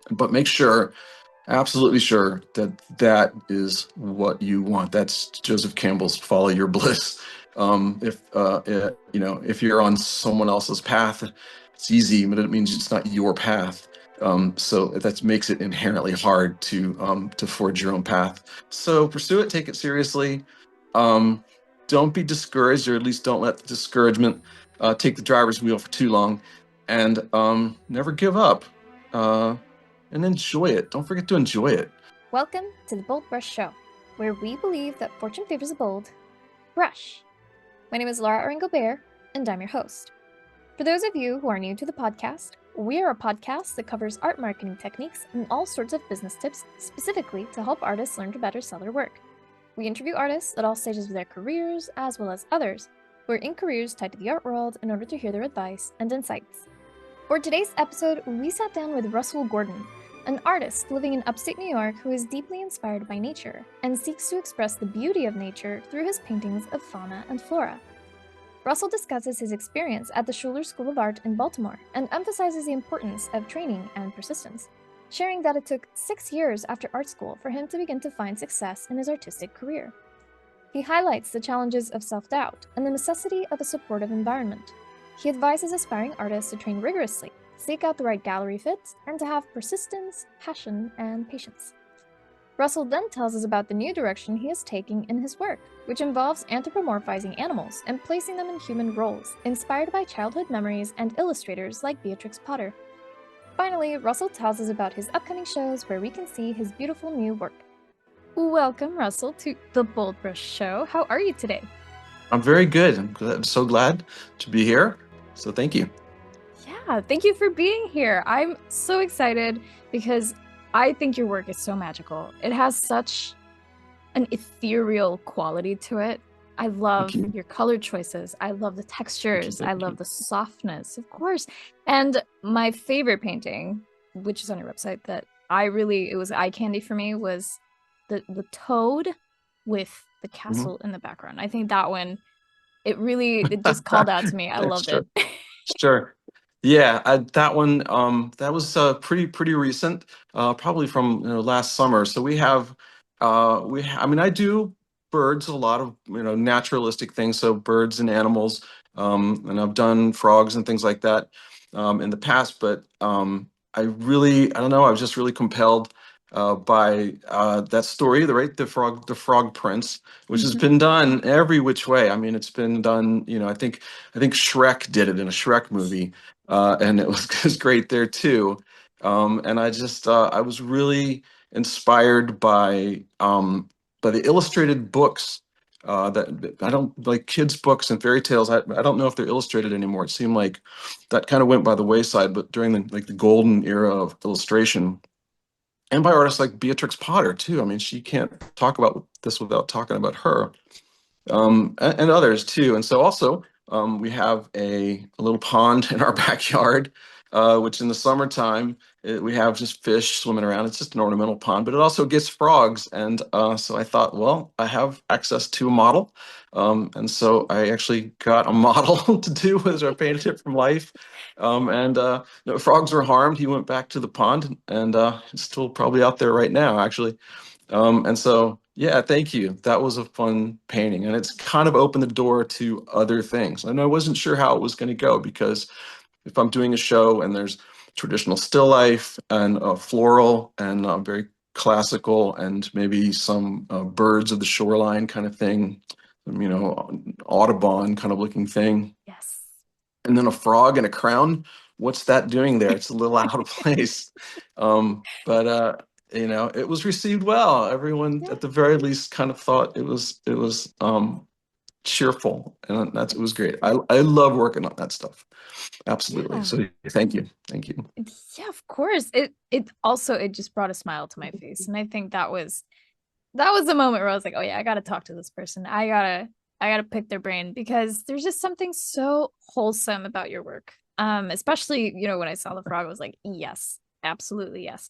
But make sure, absolutely sure, that that is what you want. That's Joseph Campbell's "Follow Your Bliss." If you're on someone else's path, it's easy, but it means it's not your path. So that makes it inherently hard to forge your own path. So pursue it, take it seriously. Um, don't be discouraged, or at least don't let the discouragement take the driver's wheel for too long, and never give up. Uh, and enjoy it. Don't forget to enjoy it. Welcome to the BoldBrush Show, where we believe that fortune favors the bold. Brush. My name is Laura Aringo-Bear, and I'm your host. For those of you who are new to the podcast, we are a podcast that covers art marketing techniques and all sorts of business tips specifically to help artists learn to better sell their work. We interview artists at all stages of their careers, as well as others who are in careers tied to the art world in order to hear their advice and insights. For today's episode, we sat down with Russell Gordon, an artist living in upstate New York who is deeply inspired by nature and seeks to express the beauty of nature through his paintings of fauna and flora. Russell discusses his experience at the Schuler School of Art in Baltimore and emphasizes the importance of training and persistence, sharing that it took 6 years after art school for him to begin to find success in his artistic career. He highlights the challenges of self-doubt and the necessity of a supportive environment. He advises aspiring artists to train rigorously, seek out the right gallery fits, and to have persistence, passion, and patience. Russell then tells us about the new direction he is taking in his work, which involves anthropomorphizing animals and placing them in human roles, inspired by childhood memories and illustrators like Beatrix Potter. Finally, Russell tells us about his upcoming shows where we can see his beautiful new work. Welcome, Russell, to the BoldBrush Show. How are you today? I'm very good. I'm so glad to be here. So thank you. Yeah, thank you for being here. I'm so excited because I think your work is so magical. It has such an ethereal quality to it. I love You. your color choices. I love the textures. I Thank love you. the softness, of course. And my favorite painting, which is on your website, that it was eye candy for me, was the toad with the castle in the background. I think that one, it just called out to me. I loved Sure. it. Sure. Yeah, that one, that was pretty recent, probably from last summer. So I mean, I do birds, a lot of naturalistic things, so birds and animals, and I've done frogs and things like that in the past. But I don't know, I was just really compelled by that story, the Frog Prince, which has been done every which way. I mean, it's been done. I think Shrek did it in a Shrek movie, and it was, it was great there too. And I was really inspired by the illustrated books. That I don't like kids' books and fairy tales. I don't know if they're illustrated anymore. It seemed like that kind of went by the wayside. But during the golden era of illustration, and by artists like Beatrix Potter too. I mean, she can't talk about this without talking about her, and others too. And so also we have a little pond in our backyard, which in the summertime we have just fish swimming around. It's just an ornamental pond, but it also gets frogs. And so I thought, well, I have access to a model. And so I actually got a model to do as I painted it from life. And no frogs were harmed. He went back to the pond, and it's still probably out there right now, actually. And so, yeah, thank you. That was a fun painting, and it's kind of opened the door to other things. And I wasn't sure how it was going to go, because if I'm doing a show and there's traditional still life and floral and very classical and maybe some birds of the shoreline kind of thing, Audubon kind of looking thing, Yes. and then a frog and a crown. What's that doing there? It's a little out of place. But it was received well. Everyone, Yeah. at the very least, kind of thought it was cheerful, and it was great. I love working on that stuff. Absolutely. Yeah. So thank you. Yeah, of course. It just brought a smile to my face. And I think that was the moment where I was like, oh yeah, I gotta talk to this person. I gotta pick their brain, because there's just something so wholesome about your work. Especially, when I saw the frog, I was like, yes, absolutely yes.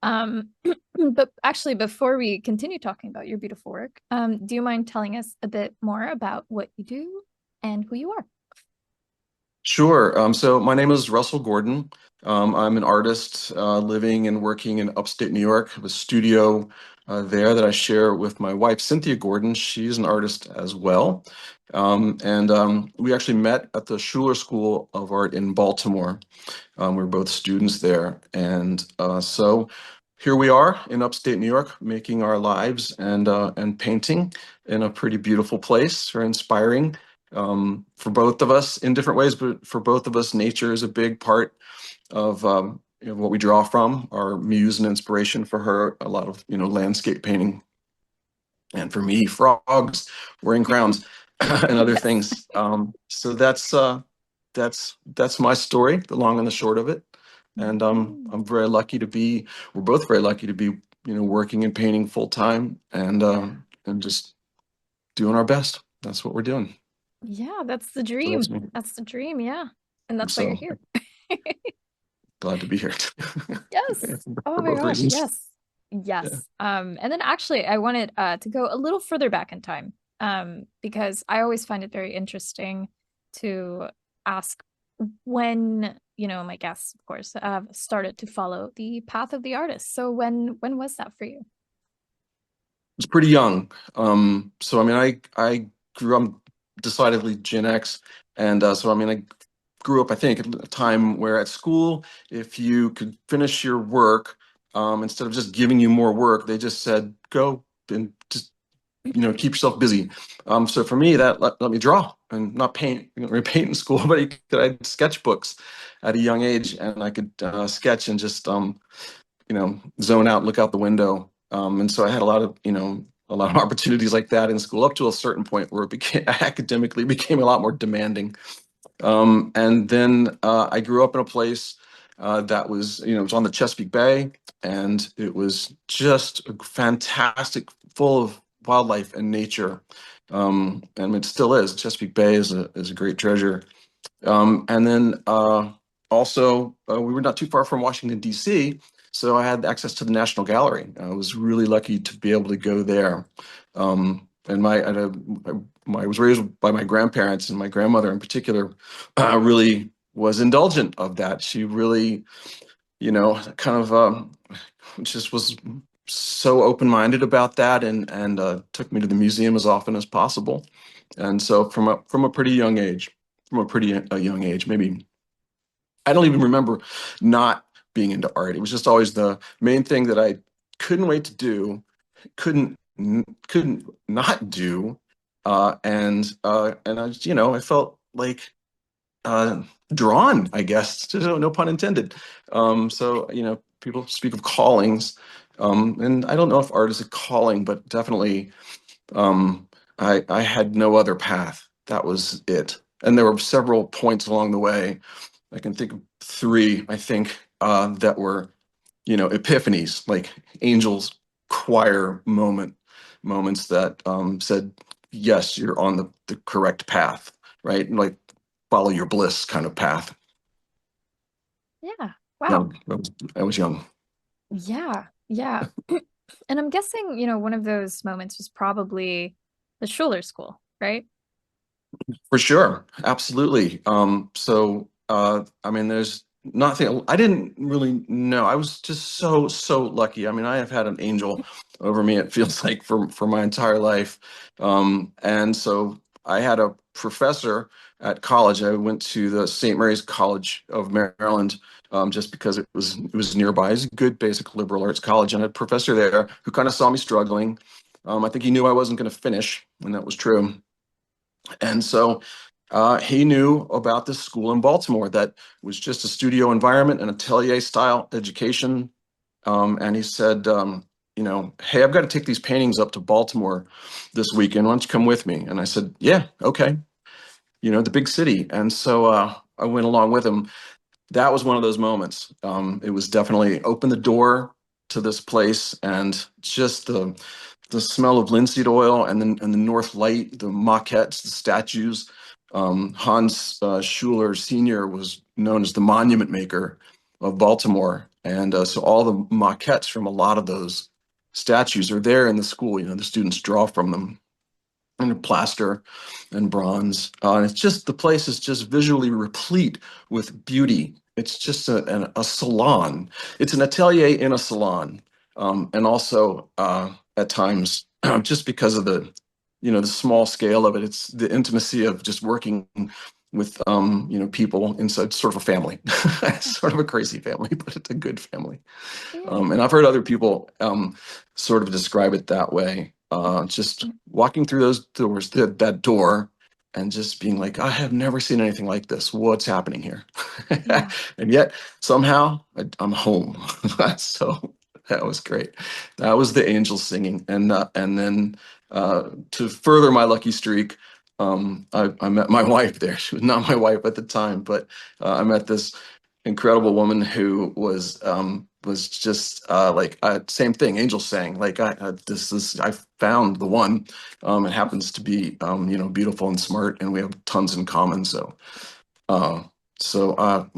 Um, but actually, before we continue talking about your beautiful work, do you mind telling us a bit more about what you do and who you are? Sure. So my name is Russell Gordon. I'm an artist living and working in upstate New York. I have a studio there that I share with my wife, Cynthia Gordon. She's an artist as well. And we actually met at the Schuler School of Art in Baltimore. We were both students there. And so here we are in upstate New York, making our lives and painting in a pretty beautiful place. Very inspiring for both of us in different ways, but for both of us, nature is a big part of what we draw from. Our muse and inspiration for her, a lot of landscape painting, and for me, frogs wearing crowns and other Yes. things. So that's my story, the long and the short of it. And Mm. I'm very lucky to be. We're both very lucky to be, working and painting full time, and just doing our best. That's what we're doing. Yeah, that's the So that's dream. me. That's the dream, yeah. And that's why you're So here. glad to be here Yes. Oh for my both gosh, reasons. yes. Yeah. Yes. And then actually I wanted to go a little further back in time. Because I always find it very interesting to ask when, my guests, of course, started to follow the path of the artist. So when was that for you? Was pretty young. So I mean, I grew up decidedly Gen X, and so I mean, I grew up, I think, at a time where at school, if you could finish your work, instead of just giving you more work, they just said, go and just keep yourself busy. So for me, that let me draw and not paint. You know, paint in school, but I had sketchbooks at a young age, and I could sketch and just zone out, look out the window. And so I had a lot of opportunities like that in school up to a certain point where it became academically became a lot more demanding. And then I grew up in a place that was, it was on the Chesapeake Bay, and it was just fantastic, full of wildlife and nature. And it still is. Chesapeake Bay is a great treasure. And then also, we were not too far from Washington, D.C., so I had access to the National Gallery. I was really lucky to be able to go there. And I was raised by my grandparents, and my grandmother in particular really was indulgent of that. She really, kind of just was so open-minded about that, and took me to the museum as often as possible. And so from a pretty young age, young age, maybe I don't even remember not being into art. It was just always the main thing that I couldn't wait to do, couldn't not do, and I felt like uh, drawn, I guess. No pun intended. So people speak of callings, and I don't know if art is a calling, but definitely I had no other path. That was it. And there were several points along the way. I can think of three, I think, that were, epiphanies, like angels choir moments that said, yes, you're on the correct path, right? Like follow your bliss kind of path. Yeah. No, Wow. I was young. Yeah. Yeah. And I'm guessing, one of those moments was probably the Schuler School, right? For sure, absolutely. I mean, there's nothing. I didn't really know. I was just so lucky. I mean, I have had an angel over me. It feels like for my entire life. And so I had a professor at college. I went to the St. Mary's College of Maryland, just because it was nearby. It's a good basic liberal arts college, and I had a professor there who kind of saw me struggling. I think he knew I wasn't going to finish, and that was true. And so he knew about this school in Baltimore that was just a studio environment and atelier style education. And he said, hey, I've got to take these paintings up to Baltimore this weekend. Why don't you come with me? And I said, yeah, okay. The big city. And so I went along with him. That was one of those moments. It was definitely open the door to this place, and just the smell of linseed oil, and the north light, the maquettes, the statues. Hans Schuler Sr. was known as the monument maker of Baltimore, and so all the maquettes from a lot of those statues are there in the school. The students draw from them. and plaster and bronze. And it's just, the place is just visually replete with beauty. It's just a salon. It's an atelier in a salon. And also at times, just because of the small scale of it, it's the intimacy of just working with, people inside sort of a family. Sort of a crazy family, but it's a good family. Yeah. And I've heard other people sort of describe it that way. Just walking through those doors, that door, and just being like, I have never seen anything like this. What's happening here? Yeah. And yet somehow I'm home. So that was great. That was the angels singing, and then to further my lucky streak, I met my wife there. She was not my wife at the time, but I met this incredible woman who was just like same thing. Angels sang like I found the one. It happens to be beautiful and smart, and we have tons in common. Uh,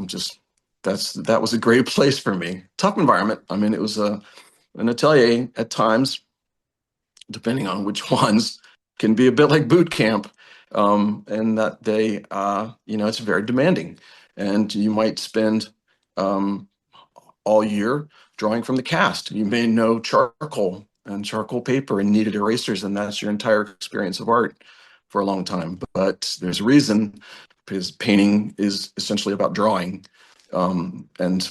just that was a great place for me. Tough environment. I mean, it was an atelier at times, depending on which ones, can be a bit like boot camp. And that it's very demanding. And you might spend um, all year drawing from the cast. You may know charcoal and charcoal paper and kneaded erasers, and that's your entire experience of art for a long time. But there's a reason, because painting is essentially about drawing. And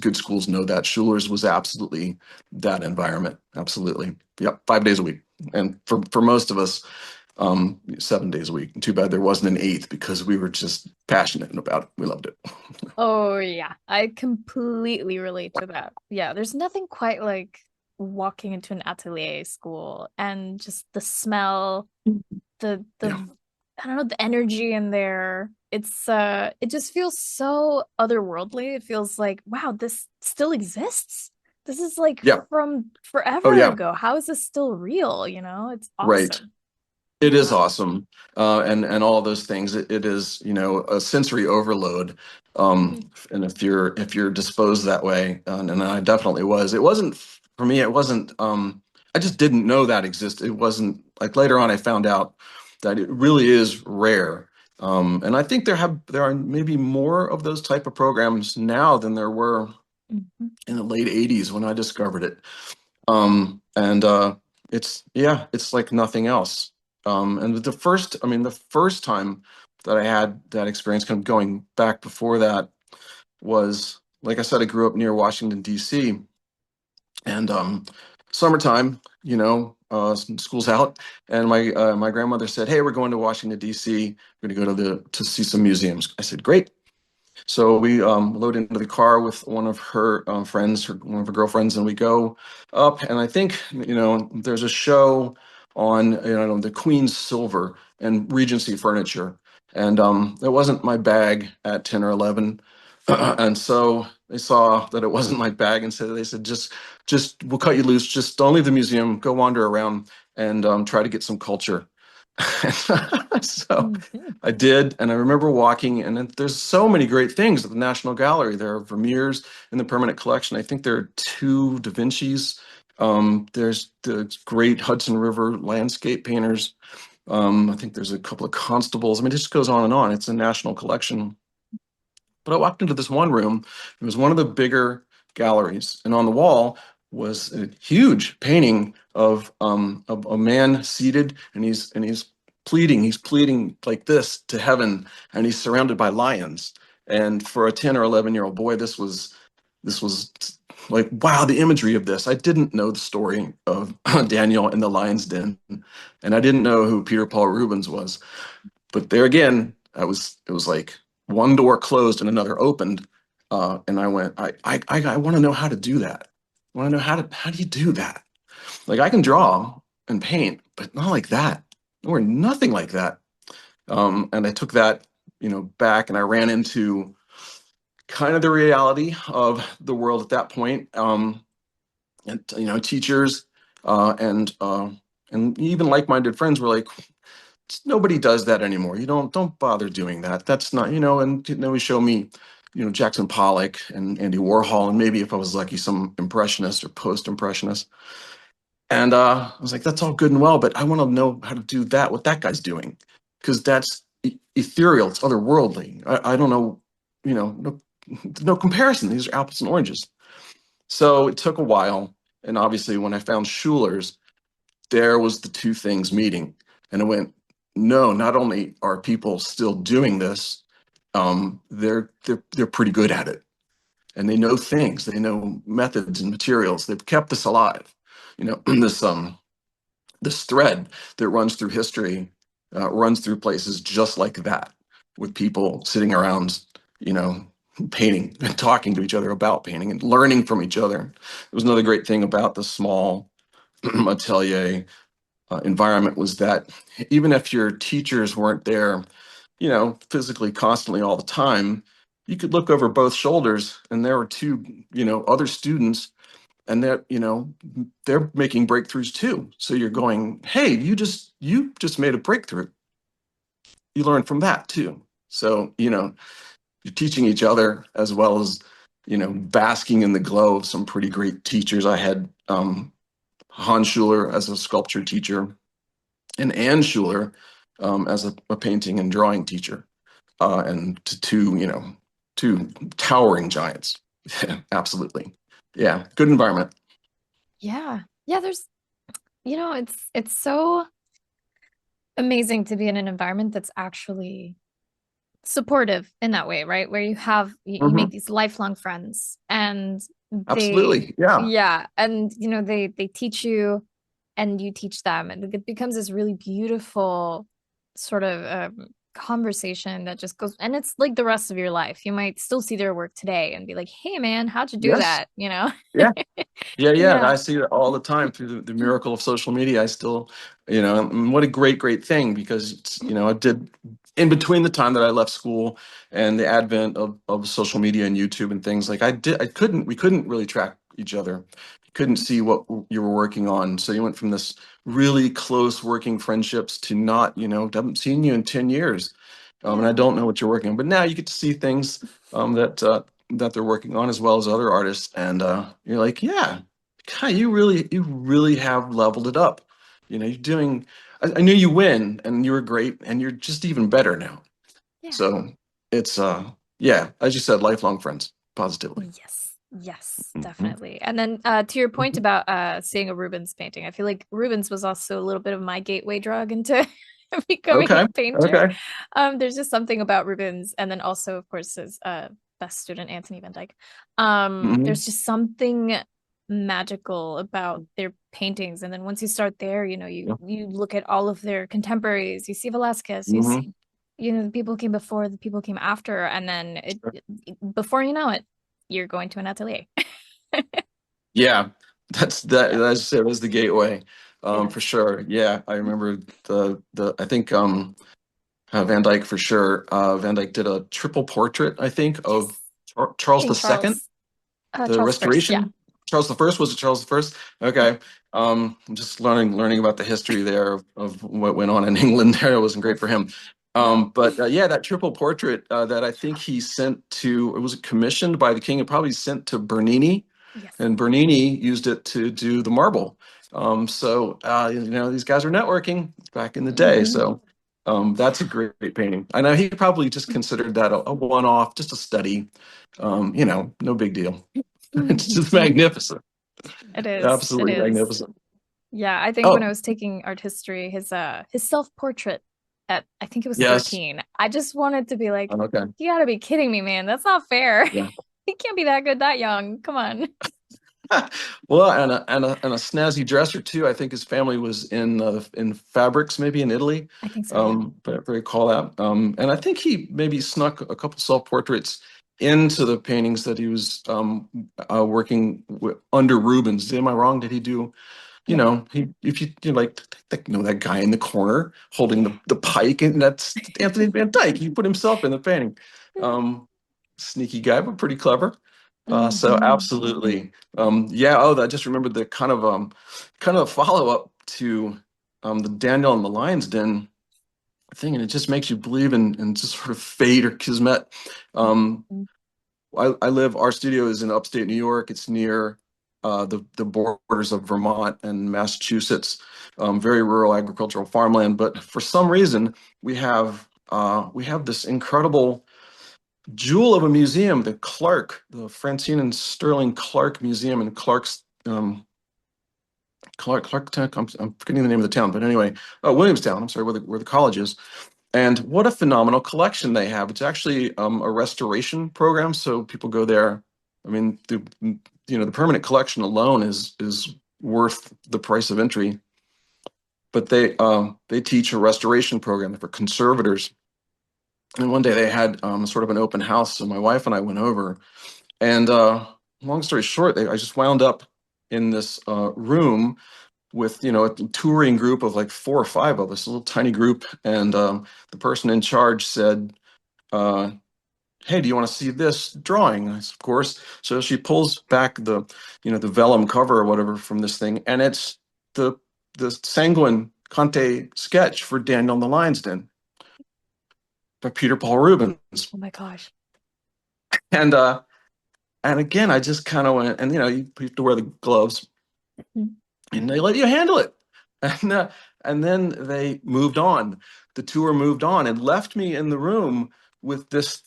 good schools know that. Schuler's was absolutely that environment. Absolutely. Yep. 5 days a week. And for most of us, 7 days a week. Too bad there wasn't an eighth, because we were just passionate about it. We loved it. Oh, yeah. I completely relate to that. Yeah, there's nothing quite like walking into an atelier school and just the smell, the Yeah. I don't know, the energy in there. It just feels so otherworldly. It feels like, wow, this still exists. This is like Yeah. from Oh, forever yeah. ago. How is this still real? It's Right. awesome. It is Yeah. awesome, and all those things. It is, a sensory overload, Mhm. and if you're disposed that way, and I definitely was. It wasn't for me. It wasn't. I just didn't know that existed. It wasn't like later on I found out that it really is rare, and I think there are maybe more of those type of programs now than there were Mhm. in the late '80s when I discovered it. And it's like nothing else. And the first time that I had that experience, kind of going back before that, was, like I said, I grew up near Washington, D.C., and summertime, school's out, and my grandmother said, "Hey, we're going to Washington, D.C. We're going to go to see some museums." I said, "Great." So we load into the car with one of her friends, one of her girlfriends, and we go up. And I think, there's a show on, the Queen's silver and Regency furniture. And it wasn't my bag at 10 or 11. And so they saw that it wasn't my bag, and so they said, just we'll cut you loose. Just don't leave the museum. Go wander around and try to get some culture. So Mhm. I did, and I remember walking, and there's so many great things at the National Gallery. There are Vermeers in the permanent collection. I think there are two Da Vinci's. There's the great Hudson River landscape painters. I think there's a couple of constables. I mean, it just goes on and on. It's a national collection. But I walked into this one room. It was one of the bigger galleries, and on the wall was a huge painting of a man seated, and he's pleading. He's pleading like this to heaven, and he's surrounded by lions. And for a 10 or 11-year-old boy, this was like, wow, the imagery of this. I didn't know the story of Daniel and the Lion's Den, and I didn't know who Peter Paul Rubens was. But there again, it was like one door closed and another opened, and I went, I want to know how to do that. I want to know how do you do that? Like, I can draw and paint, but not like that, or nothing like that. And I took that, back, and I ran into kind of the reality of the world at that point. And teachers and even like-minded friends were like, nobody does that anymore. You don't bother doing that. That's not, and then we show me, Jackson Pollock and Andy Warhol, and maybe if I was lucky, some impressionist or post-impressionist. And I was like, that's all good and well, but I want to know how to do that, what that guy's doing, because that's ethereal, it's otherworldly. I don't know, no, no comparison. These are apples and oranges. So it took a while. And obviously, when I found Schuler's, there was the two things meeting. And I went, no, not only are people still doing this, they're pretty good at it. And they know things, they know methods and materials. They've kept this alive. This thread that runs through history runs through places just like that, with people sitting around, you know, painting and talking to each other about painting and learning from each other. It was another great thing about the small atelier environment was that even if your teachers weren't there, physically constantly all the time, you could look over both shoulders and there were two, other students, and they're making breakthroughs too. So you're going, hey, you just made a breakthrough. You learn from that too. So, you're teaching each other as well as, basking in the glow of some pretty great teachers. I had Hans Schuler as a sculpture teacher and Anne Schuler as a painting and drawing teacher, and two towering giants. Absolutely. Yeah, good environment. Yeah. Yeah, there's it's so amazing to be in an environment that's actually supportive in that way, right? Where you make Mhm. these lifelong friends and they Absolutely. Yeah. yeah, and they teach you and you teach them and it becomes this really beautiful sort of conversation that just goes and it's like the rest of your life. You might still see their work today and be like, "Hey man, how'd you do Yes. that?" You know? Yeah. Yeah, yeah. Yeah. I see it all the time through the miracle of social media. I still, and what a great, great thing, because I did in between the time that I left school and the advent of social media and YouTube and things, like we couldn't really track each other. You couldn't see what you were working on. So you went from this really close working friendships to not, haven't seen you in 10 years. And I Yeah. don't know what you're working on, but now you get to see things that they're working on as well as other artists. And you're like, yeah, God, you really have leveled it up. You're doing, I knew you win and you were great and you're just even better now. Yeah. So it's, yeah, as you said, lifelong friends, positively. Yes, yes, Mhm. definitely. And then to your point Mhm. about seeing a Rubens painting, I feel like Rubens was also a little bit of my gateway drug into becoming a Okay. painter. Okay. There's just something about Rubens, and then also, of course, his best student Anthony Van Dyck. Hmm. There's just something magical about their paintings, and then once you start there, Yeah. you look at all of their contemporaries. You see Velasquez, you see, Hmm. the people came before, the people came after, and then before you know it you're going to an atelier. Yeah, Yeah, that's it was the gateway, it for is. sure. Yeah, I remember I think Van Dyck for sure. Van Dyck did a triple portrait, I think, Yes. of Charles King the Second, Charles. the Charles first. Yeah. Restoration. Charles the First, was it Charles the First? Yeah. Okay. I'm just learning about the history there of what went on in England there. It wasn't great for Oof. him. No. But yeah, that triple portrait that I think he sent to, it was commissioned by the king and probably sent to Bernini, Yes. and Bernini used it to do the marble. So these guys are networking back in the day. Hmm. So that's a great painting. I know he probably just considered that a one-off, just a study. No big deal. It's just magnificent. It is. It Absolutely is. magnificent. Yeah, I think when I Oh, was taking art history, his self-portrait at I think it was yes. 13, I just wanted to be like, Okay. you gotta be kidding me, man. That's not fair. Yeah. He can't be that good that young. Come on. Well, and a snazzy dresser too. I think his family was in fabrics, maybe in Italy. I think so, yeah. But if I recall that. And I think he maybe snuck a couple self-portraits into the paintings that he was working under Rubens. Am I wrong? Did he do? Yeah. He, if you like, that guy in the corner holding Yeah. the pike, and that's Anthony Van Dyke. He put himself in the painting. Um, Sneaky guy, but pretty clever. So Hmm. absolutely. Yeah. Oh, I just remembered the kind of follow up to the Daniel and the Lion's Den thing, and it just makes you believe in just sort of fate or kismet. Um, our studio is in upstate New York. It's near the borders of Vermont and Massachusetts, very rural agricultural farmland. But for some reason, we have this incredible jewel of a museum, the Francine and Sterling Clark Museum in I'm forgetting the name of the town, but anyway, Williamstown. I'm sorry, where the college is. And what a phenomenal collection they have. It's actually a restoration program, so people go there. I mean, the permanent collection alone is worth the price of entry. But they teach a restoration program for conservators. And one day they had sort of an open house, so my wife and I went over. And long story short, I just wound up in this room with a touring group of like 4 or 5 of us, a little tiny group, and the person in charge said, uh, "Hey, do you want to see this drawing?" I said, "Of course." So she pulls back the vellum cover or whatever from this thing, and it's the Sanguine Conte sketch for Daniel and the Lion's Den by Peter Paul Rubens. Oh my gosh. And and again, I just kind of went, and you have to wear the gloves, Mhm. and they let you handle it. And then they moved on. The tour moved on and left me in the room with this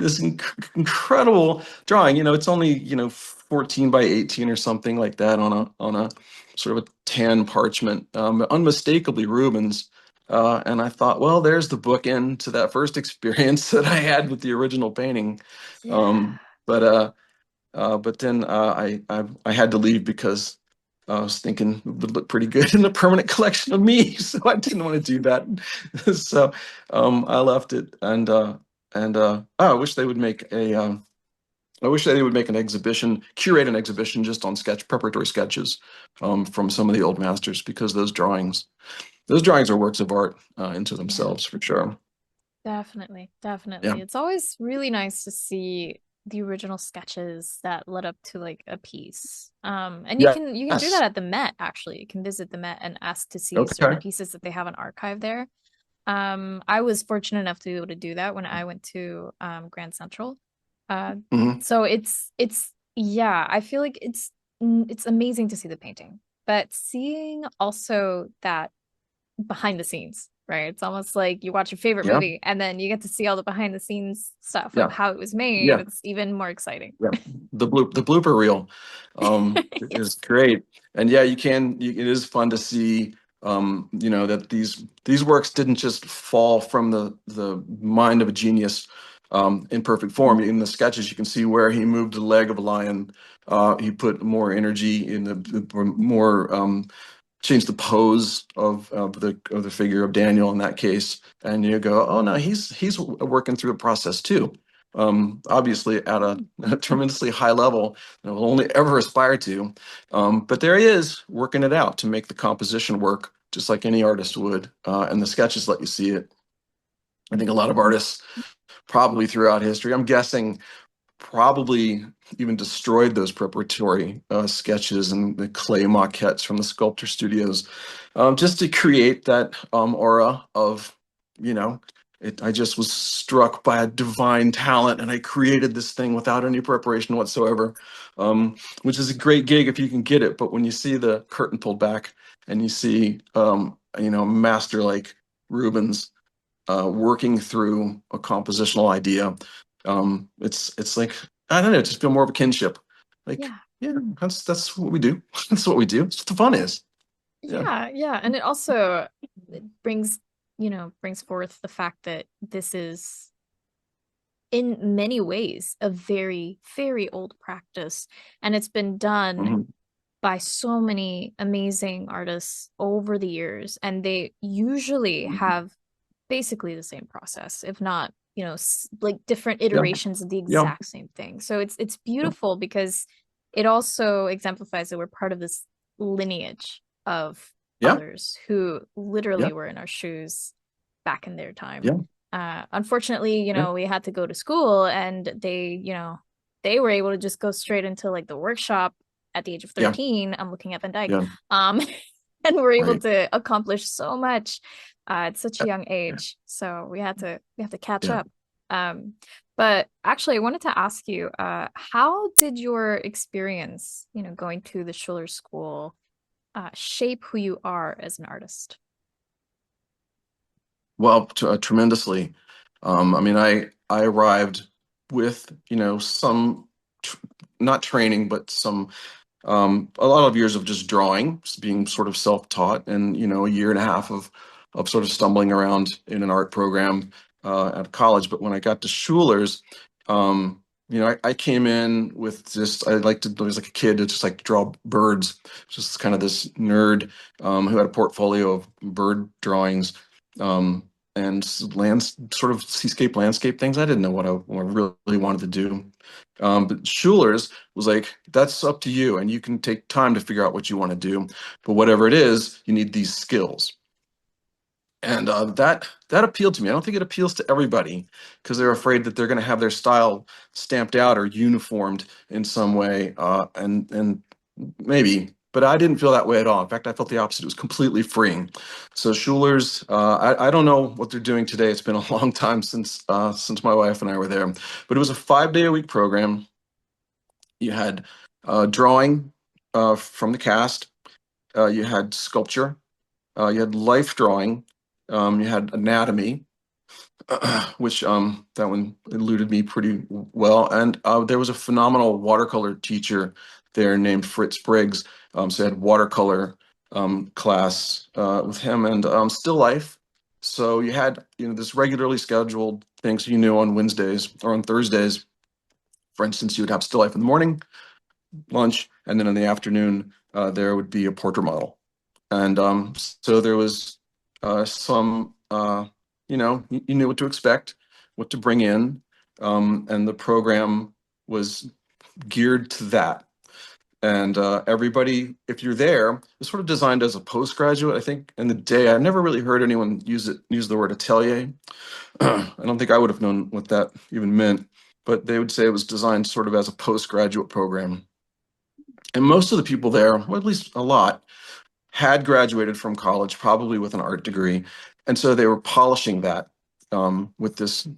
this incredible drawing. It's only 14 by 18 or something like that on a sort of a tan parchment, unmistakably Rubens. And I thought, well, there's the bookend to that first experience that I had with the original painting. Yeah. Um, but then I had to leave because I was thinking it would look pretty good in the permanent collection of me, so I didn't want to do that. So I left it, and I wish they would make I wish they would make an exhibition, curate an exhibition just on preparatory sketches from some of the old masters, because those drawings are works of art into Yeah. themselves for sure. Definitely, Yeah. definitely. It's always really nice to see the original sketches that led up to like a piece. And Yeah. you can do that Yes. at the Met actually. You can visit the Met and ask to see certain Okay. pieces that they have an archive there. I was fortunate enough to be able to do that when I went to Grand Central. Uh, Hmm. so it's yeah, I feel like it's amazing to see the painting, but seeing also that behind the scenes, right? It's almost like you watch your favorite Yeah. movie and then you get to see all the behind the scenes stuff of Yeah. how it was made. Yeah. It's even more exciting. Yeah, the blooper reel is Yes. great, and yeah, it is fun to see that these works didn't just fall from the mind of a genius in perfect form. In the sketches, you can see where he moved the leg of a lion. He put more energy in more change the pose of the figure of Daniel in that case, and you go, oh no, he's working through a process too. Obviously at a tremendously high level that will only ever aspire to. But there he is working it out to make the composition work just like any artist would. And the sketches let you see it. I think a lot of artists probably throughout history, I'm guessing, probably even destroyed those preparatory sketches and the clay maquettes from the sculptor studios, just to create that aura of, you know, I just was struck by a divine talent and I created this thing without any preparation whatsoever, which is a great gig if you can get it. But when you see the curtain pulled back and you see, a master like Rubens working through a compositional idea. It's like, I don't know, just feel more of a kinship. Like, Yeah. yeah, that's what we do. That's what we do. It's what the fun is. Yeah. Yeah, yeah. And it also it brings, brings forth the fact that this is in many ways a very, very old practice. And it's been done Hmm. by so many amazing artists over the years. And they usually have basically the same process, if not, like different Yeah. iterations of the Yeah. exact same thing. So it's Yeah. beautiful because it also exemplifies that we're part of this lineage of Yeah. others who Yeah. literally were in our shoes back in their time. Yeah. Unfortunately, Yeah. we had to go to school and they were able to just go straight into like the workshop at the age of Yeah. 13. I'm looking at Van Dyke. Yeah. Um, and were able Right. to accomplish so much at such a young age. So we have to catch Yeah. up. Um, but actually, I wanted to ask you, how did your experience, going to the Schuler School, shape who you are as an artist? Well, tremendously. I mean, I arrived with, some tr not training, but some a lot of years of just drawing, just being sort of self-taught, and a year and a half of sort of stumbling around in an art program at college. But when I got to Schuler's, I came in with just I was like a kid to just like draw birds, just kind of this nerd who had a portfolio of bird drawings. Um, and sort of seascape landscape things. I didn't know what I really wanted to do. But Schuler's was like, that's up to you, and you can take time to figure out what you want to do. But whatever it is, you need these skills. And that appealed to me. I don't think it appeals to everybody because they're afraid that they're going to have their style stamped out or uniformed in some way. And maybe, but I didn't feel that way at all. In fact, I felt the opposite. It was completely freeing. So Schuler's, I don't know what they're doing today. It's been a long time since my wife and I were there, but it was a 5-day-a-week program. You had drawing from the cast. You had sculpture. You had life drawing. You had anatomy, which that one eluded me pretty well. And there was a phenomenal watercolor teacher there named Fritz Briggs. So I had watercolor class with him and still life. So you had this regularly scheduled things you knew on Wednesdays or on Thursdays. For instance, you would have still life in the morning, lunch, and then in the afternoon there would be a portrait model. And so there was some, you knew what to expect, what to bring in, and the program was geared to that. And everybody, if you're there, it's sort of designed as a postgraduate. I think in the day, I never really heard anyone use the word atelier. I don't think I would have known what that even meant, but they would say it was designed sort of as a postgraduate program. And most of the people there, or at least a lot, had graduated from college, probably with an art degree, and so they were polishing that with this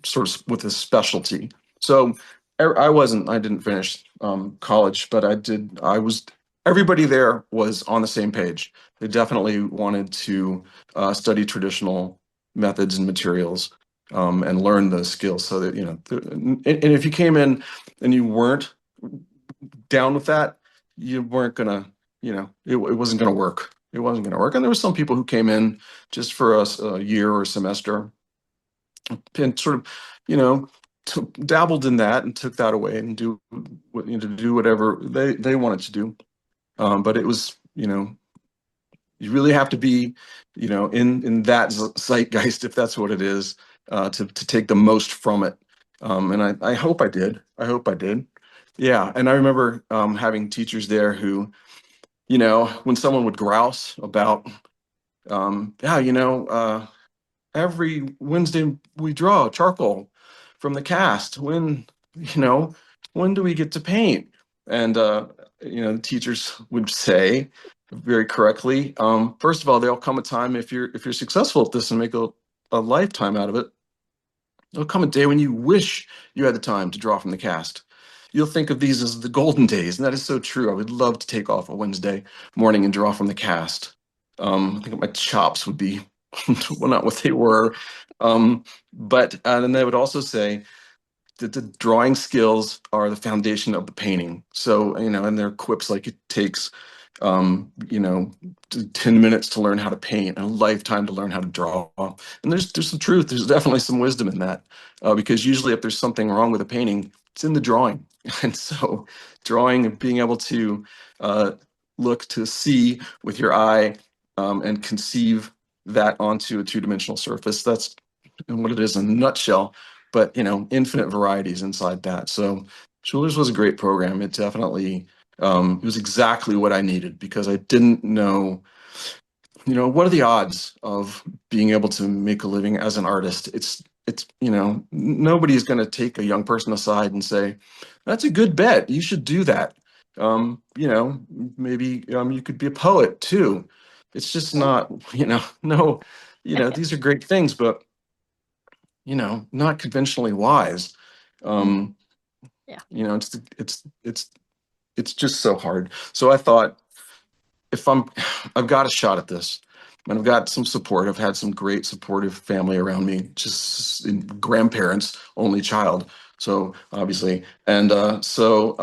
specialty. So I didn't finish college, but I did. Everybody there was on the same page. They definitely wanted to study traditional methods and materials and learn those skills. So that and if you came in and you weren't down with that, you weren't gonna, it wasn't gonna work. It wasn't gonna work. And there were some people who came in just for a year or a semester and sort of, dabbled in that and took that away and do whatever they wanted to do. But it was, you really have to be, in that zeitgeist, if that's what it is, to take the most from it. And I hope I did. I hope I did. Yeah, and I remember having teachers there who, when someone would grouse about, yeah, every Wednesday we draw charcoal from the cast. You know, when do we get to paint? And the teachers would say very correctly, first of all, there'll come a time if you're successful at this and make a lifetime out of it. There'll come a day when you wish you had the time to draw from the cast. You'll think of these as the golden days, and that is so true. I would love to take off a Wednesday morning and draw from the cast. I think my chops would be well, not what they were. But then they would also say that the drawing skills are the foundation of the painting. So, and there are quips like it takes, 10 minutes to learn how to paint and a lifetime to learn how to draw. And there's some truth. There's definitely some wisdom in that, because usually if there's something wrong with a painting, it's in the drawing. And so drawing and being able to look to see with your eye and conceive that onto a two-dimensional surface, that's what it is in a nutshell. But infinite varieties inside that. So Schuler's was a great program. It definitely it was exactly what I needed because I didn't know, what are the odds of being able to make a living as an artist? It's nobody's going to take a young person aside and say, that's a good bet. You should do that. Maybe you could be a poet too. It's just not, no, these are great things, but not conventionally wise. Mm. Um, Yeah. it's just so hard. So I thought, if I've got a shot at this, and I've got some support. I've had some great supportive family around me, just grandparents, only child. So obviously, and I said,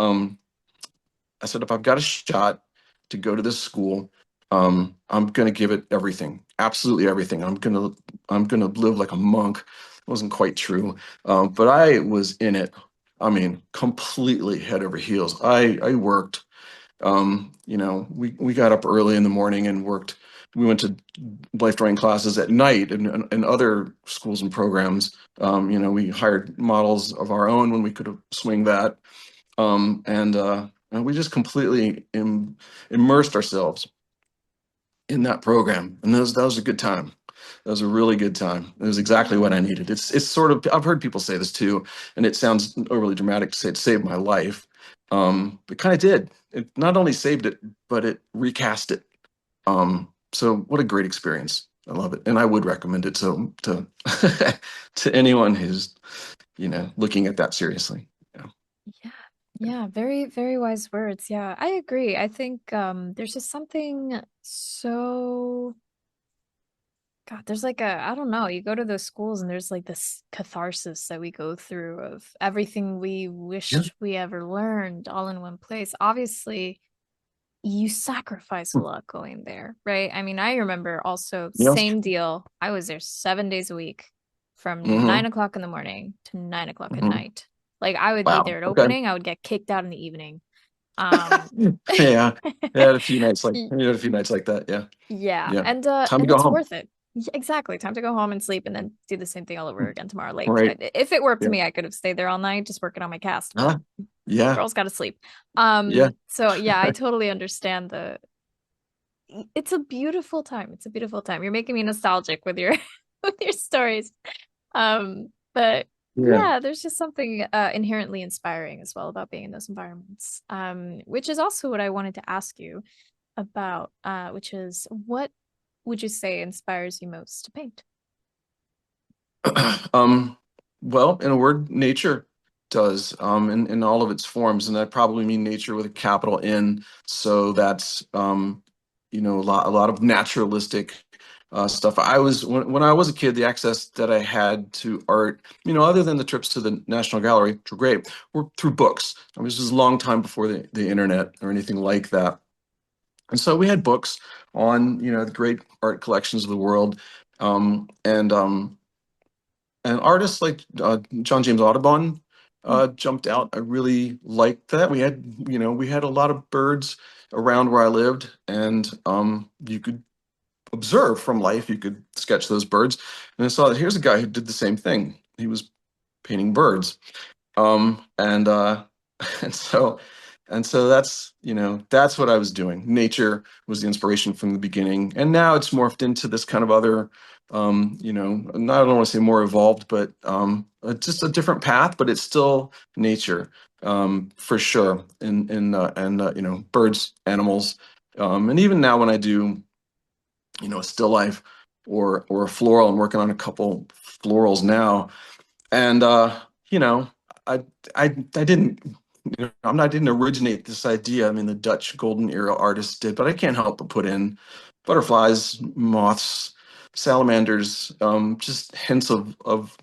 if I've got a shot to go to this school, I'm gonna give it everything, absolutely everything. I'm gonna live like a monk. It wasn't quite true, but I was in it. I mean, completely head over heels. I worked. We got up early in the morning and worked. We went to life drawing classes at night and other schools and programs. We hired models of our own when we could swing that, and we just completely immersed ourselves in that program. And that was a good time. That was a really good time. It was exactly what I needed. It's sort of, I've heard people say this too, and it sounds overly dramatic to say it saved my life. It kind of did. It not only saved it, but it recast it. So what a great experience. I love it. And I would recommend it to to anyone who's, looking at that seriously. Yeah. Yeah. Yeah, very, very wise words. Yeah, I agree. I think there's just something so God, there's like I don't know, you go to those schools and there's like this catharsis that we go through of everything we Yeah. wished we ever learned all in one place. Obviously, you sacrifice a lot going there, right? I mean, I remember also Yes. same deal. I was there 7 days a week from Hmm. 9 o'clock in the morning to 9 o'clock at Hmm. night. Like I would be Wow. there at Okay. opening, I would get kicked out in the evening. Um Yeah. I had a few nights like I had a few nights like that. Yeah. Yeah, Yeah. Time to and go it's home. worth it. Yeah, exactly. Time to go home and sleep and then do the same thing all over again tomorrow. Like Right. if it worked to Yeah. me, I could have stayed there all night just working on my cast, but Huh? Yeah. girls got to sleep. Yeah. So yeah, I totally understand it's a beautiful time. It's a beautiful time. You're making me nostalgic with your with your stories. But Yeah. yeah, there's just something inherently inspiring as well about being in those environments. Which is also what I wanted to ask you about, which is what would you say inspires you most to paint? Um, well, in a word, nature does, in all of its forms, and I probably mean nature with a capital N. So that's, a lot of naturalistic stuff. When I was a kid, the access that I had to art, other than the trips to the National Gallery, which were great, were through books. I mean, this was a long time before the internet or anything like that. And so we had books on, the great art collections of the world. And artists like John James Audubon Mm, jumped out. I really liked that. We had a lot of birds around where I lived, and you could observe from life. You could sketch those birds, and I saw that here's a guy who did the same thing. He was painting birds, and and so that's what I was doing. Nature was the inspiration from the beginning, and now it's morphed into this kind of other, I don't want to say more evolved, but just a different path. But it's still nature, for sure. And birds, animals, and even now when I do, a still life or a floral, I'm working on a couple florals now, and you know, I I didn't I didn't originate this idea. I mean, the Dutch Golden Era artists did, but I can't help but put in butterflies, moths, salamanders, just hints of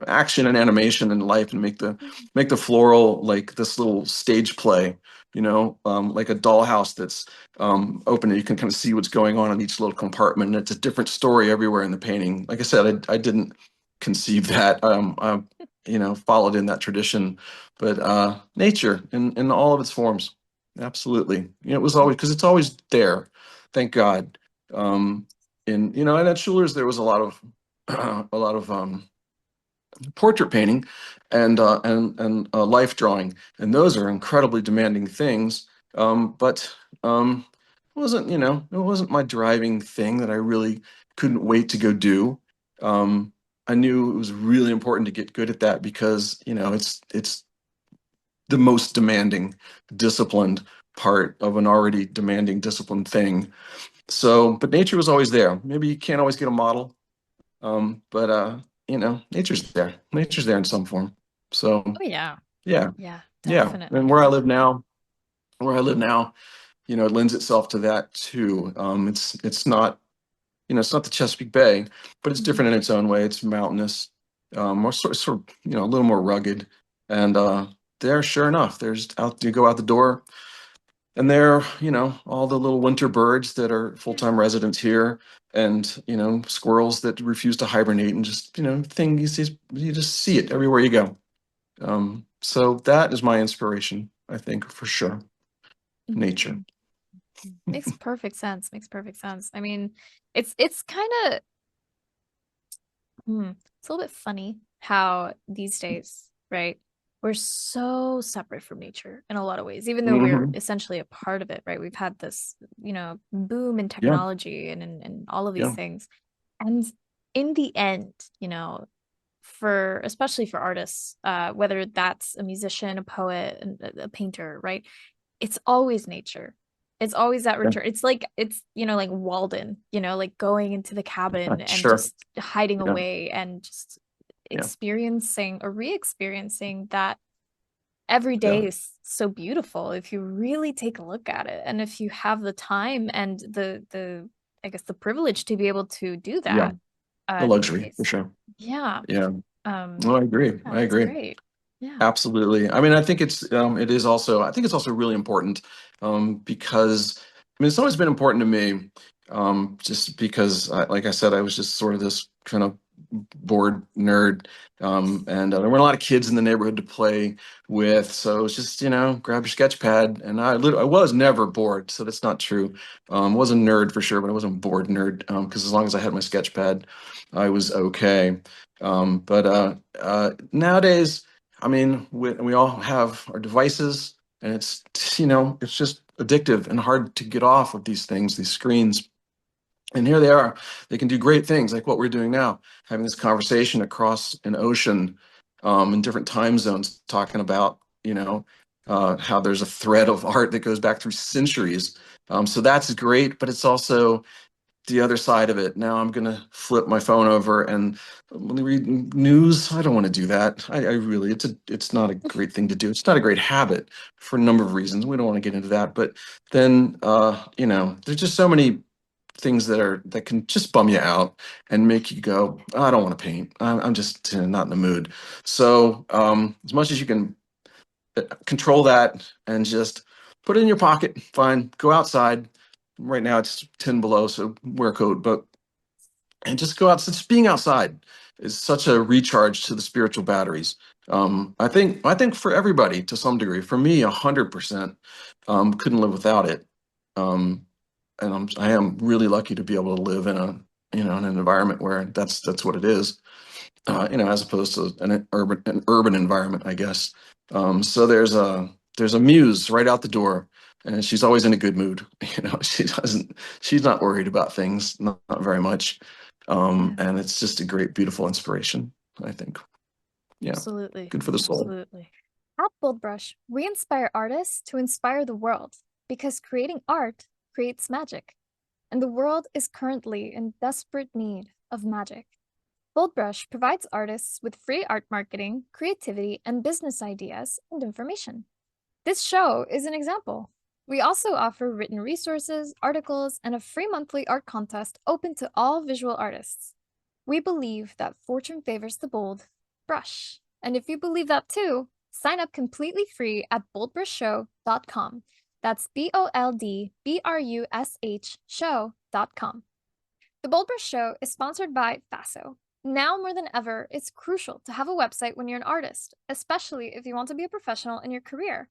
action and animation and life, and make the floral like this little stage play. Like a dollhouse that's open, and you can kind of see what's going on in each little compartment. And it's a different story everywhere in the painting. Like I said, I didn't conceive that. Followed in that tradition, but nature in all of its forms, absolutely. It was always, because it's always there, thank God. And at Schuler's there was a lot of portrait painting and life drawing, and those are incredibly demanding things. But it wasn't my driving thing that I really couldn't wait to go do. I knew it was really important to get good at that because it's the most demanding, disciplined part of an already demanding, disciplined thing. So, but nature was always there. Maybe you can't always get a model, but nature's there. Nature's there in some form. So Oh yeah. yeah, Yeah, yeah. And definitely. where I live now, it lends itself to that too. It's not the Chesapeake Bay, but it's Mhm. different in its own way. It's mountainous, more sort of, a little more rugged. And there, sure enough, there's out you go out the door, and there, all the little winter birds that are full-time residents here, and squirrels that refuse to hibernate, and just things you just see it everywhere you go. So that is my inspiration, I think, for sure. Nature. Mhm. Makes perfect sense. Makes perfect sense. I mean, it's kind of it's a little bit funny how these days, right? We're so separate from nature in a lot of ways, even though we're Hmm. essentially a part of it, right? We've had this, boom in Yeah, technology and all of these yeah, things. And in the end, for especially for artists, whether that's a musician, a poet, and a painter, right? It's always nature. It's always that yeah. return. It's like Walden, like going into the cabin and Sure. just hiding Yeah, away and just yeah, experiencing or re-experiencing that every yeah, day is so beautiful if you really take a look at it. And if you have the time and the I guess the privilege to be able to do yeah. that The these luxury, for days. sure. Yeah. Yeah. Um, No, I agree. yeah, I it's agree. great. Yeah. Absolutely. I mean, I think it's also really important, because it's always been important to me, just because, like I said, I was just sort of this kind of bored nerd, and there weren't a lot of kids in the neighborhood to play with, so it was just, grab your sketch pad, and I was never bored, so that's not true. Was a nerd for sure, but I wasn't a bored nerd, because as long as I had my sketch pad, I was okay. But nowadays, I mean, we all have our devices, and it's just addictive and hard to get off of these things, these screens. And here they are. They can do great things like what we're doing now, having this conversation across an ocean, in different time zones, talking about, how there's a thread of art that goes back through centuries. So that's great, but it's also the other side of it. Now I'm gonna flip my phone over and read news. I don't want to do that. I really, it's not a great thing to do. It's not a great habit for a number of reasons. We don't want to get into that. But then, there's just so many things that can just bum you out and make you go, "Oh, I don't want to paint. I'm just not in the mood." So, as much as you can control that and just put it in your pocket. Fine, go outside. Right now it's 10 below, so wear a coat, but and just go out. Just being outside is such a recharge to the spiritual batteries. I think for everybody to some degree. For me, 100%, couldn't live without it. Um, and I am really lucky to be able to live in an environment where that's what it is, as opposed to an urban environment, I guess. So there's a muse right out the door, and she's always in a good mood. She's not worried about things, not very much. Yeah. And it's just a great, beautiful inspiration, I think. Yeah, Absolutely. good for the soul. Absolutely. At BoldBrush, we inspire artists to inspire the world because creating art creates magic, and the world is currently in desperate need of magic. BoldBrush provides artists with free art marketing, creativity, and business ideas and information. This show is an example. We also offer written resources, articles, and a free monthly art contest open to all visual artists. We believe that fortune favors the bold brush. And if you believe that too, sign up completely free at boldbrushshow.com. That's BoldBrush show.com. The BoldBrush Show is sponsored by FASO. Now more than ever, it's crucial to have a website when you're an artist, especially if you want to be a professional in your career.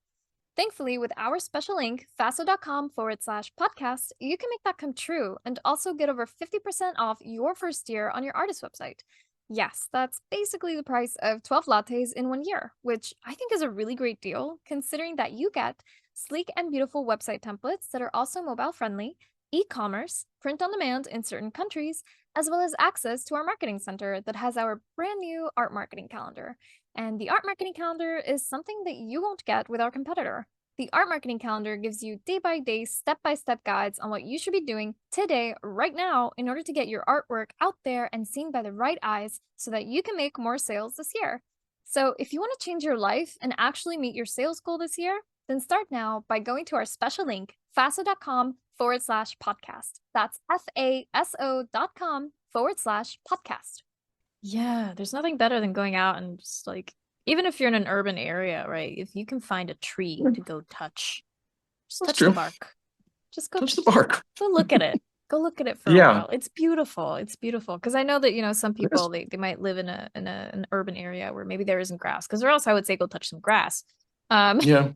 Thankfully, with our special link, faso.com/podcast, you can make that come true and also get over 50% off your first year on your artist website. Yes, that's basically the price of 12 lattes in 1 year, which I think is a really great deal considering that you get sleek and beautiful website templates that are also mobile friendly, e commerce, print on demand in certain countries, as well as access to our marketing center that has our brand new art marketing calendar. And the art marketing calendar is something that you won't get with our competitor. The art marketing calendar gives you day by day, step by step guides on what you should be doing today, right now, in order to get your artwork out there and seen by the right eyes so that you can make more sales this year. So, if you want to change your life and actually meet your sales goal this year, then start now by going to our special link, faso.com/podcast. That's FASO.com/podcast. Yeah, there's nothing better than going out and just like, even if you're in an urban area, right? If you can find a tree to go touch, just That's touch the true. bark. Just go Touch the bark. go look at it. Go look at it for a Yeah, while. It's beautiful. It's beautiful. Because I know that, some it is. people they might live in an urban area where maybe there isn't grass. Because or else I would say go touch some grass. Um, Yeah,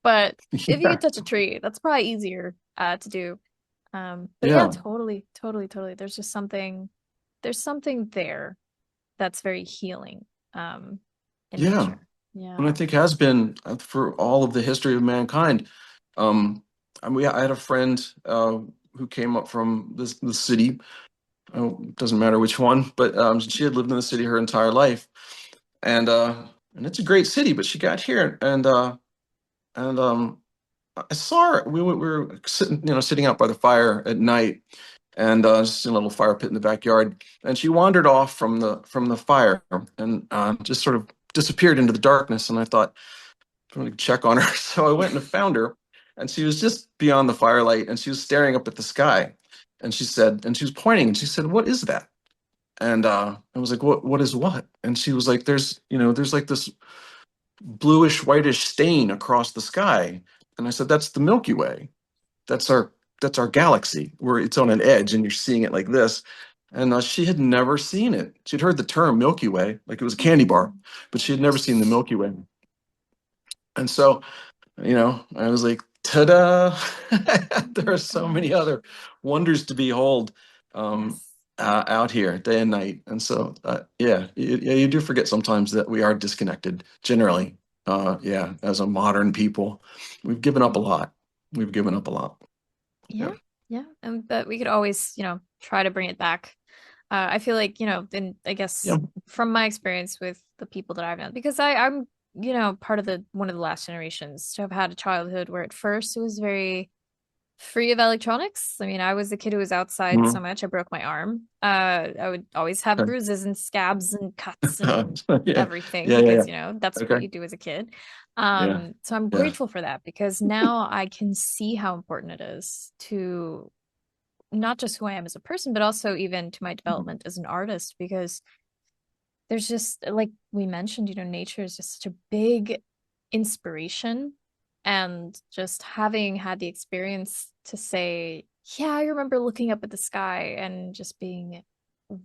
but if you yeah, could touch a tree, that's probably easier to do. But yeah, yeah, totally, totally, totally. There's something there that's very healing in yeah. nature. And I Yeah. think has been for all of the history of mankind. I had a friend who came up from the city. Oh, it doesn't matter which one, but she had lived in the city her entire life, and and it's a great city. But she got here, and I saw her. We were sitting out by the fire at night, and just in a little fire pit in the backyard. And she wandered off from the fire and just sort of disappeared into the darkness. And I thought, I'm going to check on her. So I went and found her, and she was just beyond the firelight, and she was staring up at the sky. And she was pointing, and she said, "What is that?" And I was like, What is what?" And she was like, there's like this bluish whitish stain across the sky." And I said, "That's the Milky Way. That's our galaxy, where it's on an edge and you're seeing it like this." And she had never seen it. She'd heard the term Milky Way, like it was a candy bar, but she had never seen the Milky Way. And so, I was like, ta-da! There are so many Gosh. other wonders to behold um, Yes. out here day and night. And so, yeah, you do forget sometimes that we are disconnected generally. Yeah, as a modern people, we've given up a lot. We've given up a lot. Yeah. Yeah. Yeah. And but we could always, try to bring it back. I feel like, then I Yeah. guess from my experience with the people that I've known, because I'm, part of the one of the last generations to have had a childhood where at first it was very free of electronics. I mean, I was the kid who was outside so Mhm. much I broke my arm. I would always have bruises and scabs and cuts and Yeah. everything Yeah. Yeah. because, Yeah. that's what Okay. you do as a kid. Yeah. So I'm Yeah. grateful for that because now I can see how important it is to not just who I am as a person, but also even to my development as an artist because there's just like we mentioned, nature is just such a big inspiration. And just having had the experience to say, yeah, I remember looking up at the sky and just being Yeah.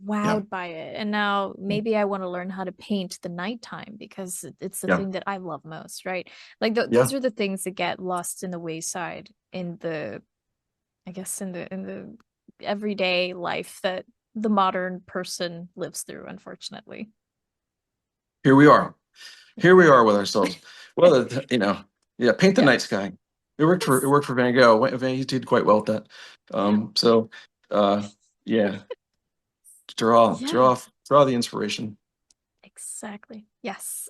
wowed by it. And now maybe I want to learn how to paint the nighttime because it's the Yeah. thing that I love most, right? Like Yeah. those are the things that get lost in the wayside I guess in the everyday life that the modern person lives through, unfortunately. Here we are. Here we Yeah. are with ourselves. Well, yeah, paint the Yeah. night sky. It Yes. worked for Van Gogh. He did quite well with that. Yeah. So yeah, Yeah. draw the inspiration. Exactly. Yes.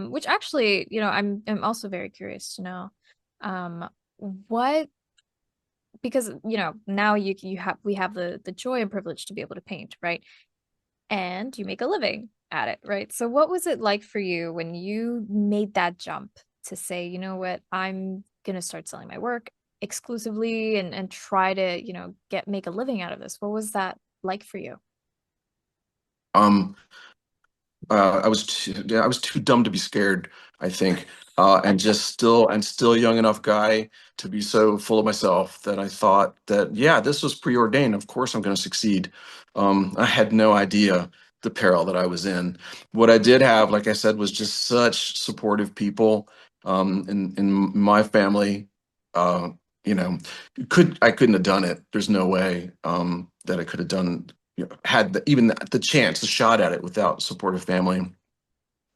Which actually, I'm also very curious to know, what because now you have we have the joy and privilege to be able to paint, right? And you make a living at it, right? So what was it like for you when you made that jump to say, you know what, I'm gonna start selling my work exclusively and try to, make a living out of this? What was that like for you? Um, I was too dumb to be scared, I think, and just still a young enough guy to be so full of myself that I thought that yeah, this was preordained. Of course, I'm going to succeed. I had no idea the peril that I was in. What I did have, like I said, was just such supportive people in my family. Uh, I couldn't have done it. There's no way that I could have done had even the chance, the shot at it without supportive family.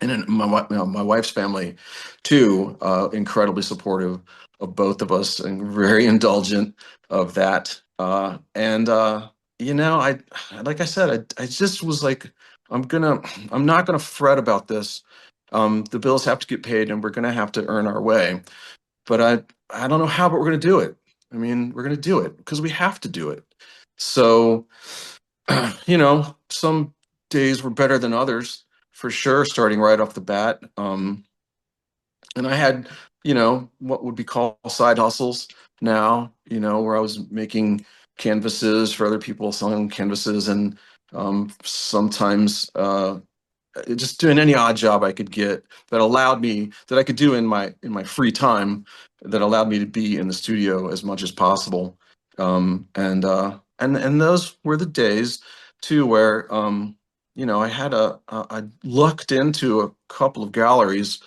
And then my wife's family too, incredibly supportive of both of us and very indulgent of that. I like I said, I just was like, I'm not gonna fret about this. The bills have to get paid, and we're gonna have to earn our way. but I don't know how, but we're going to do it. I mean, we're going to do it because we have to do it. So, some days were better than others for sure, starting right off the bat. And I had, what would be called side hustles now, where I was making canvases for other people, selling canvases, and sometimes just doing any odd job I could get that I could do in my free time, that allowed me to be in the studio as much as possible. And those were the days too where I looked into a couple of galleries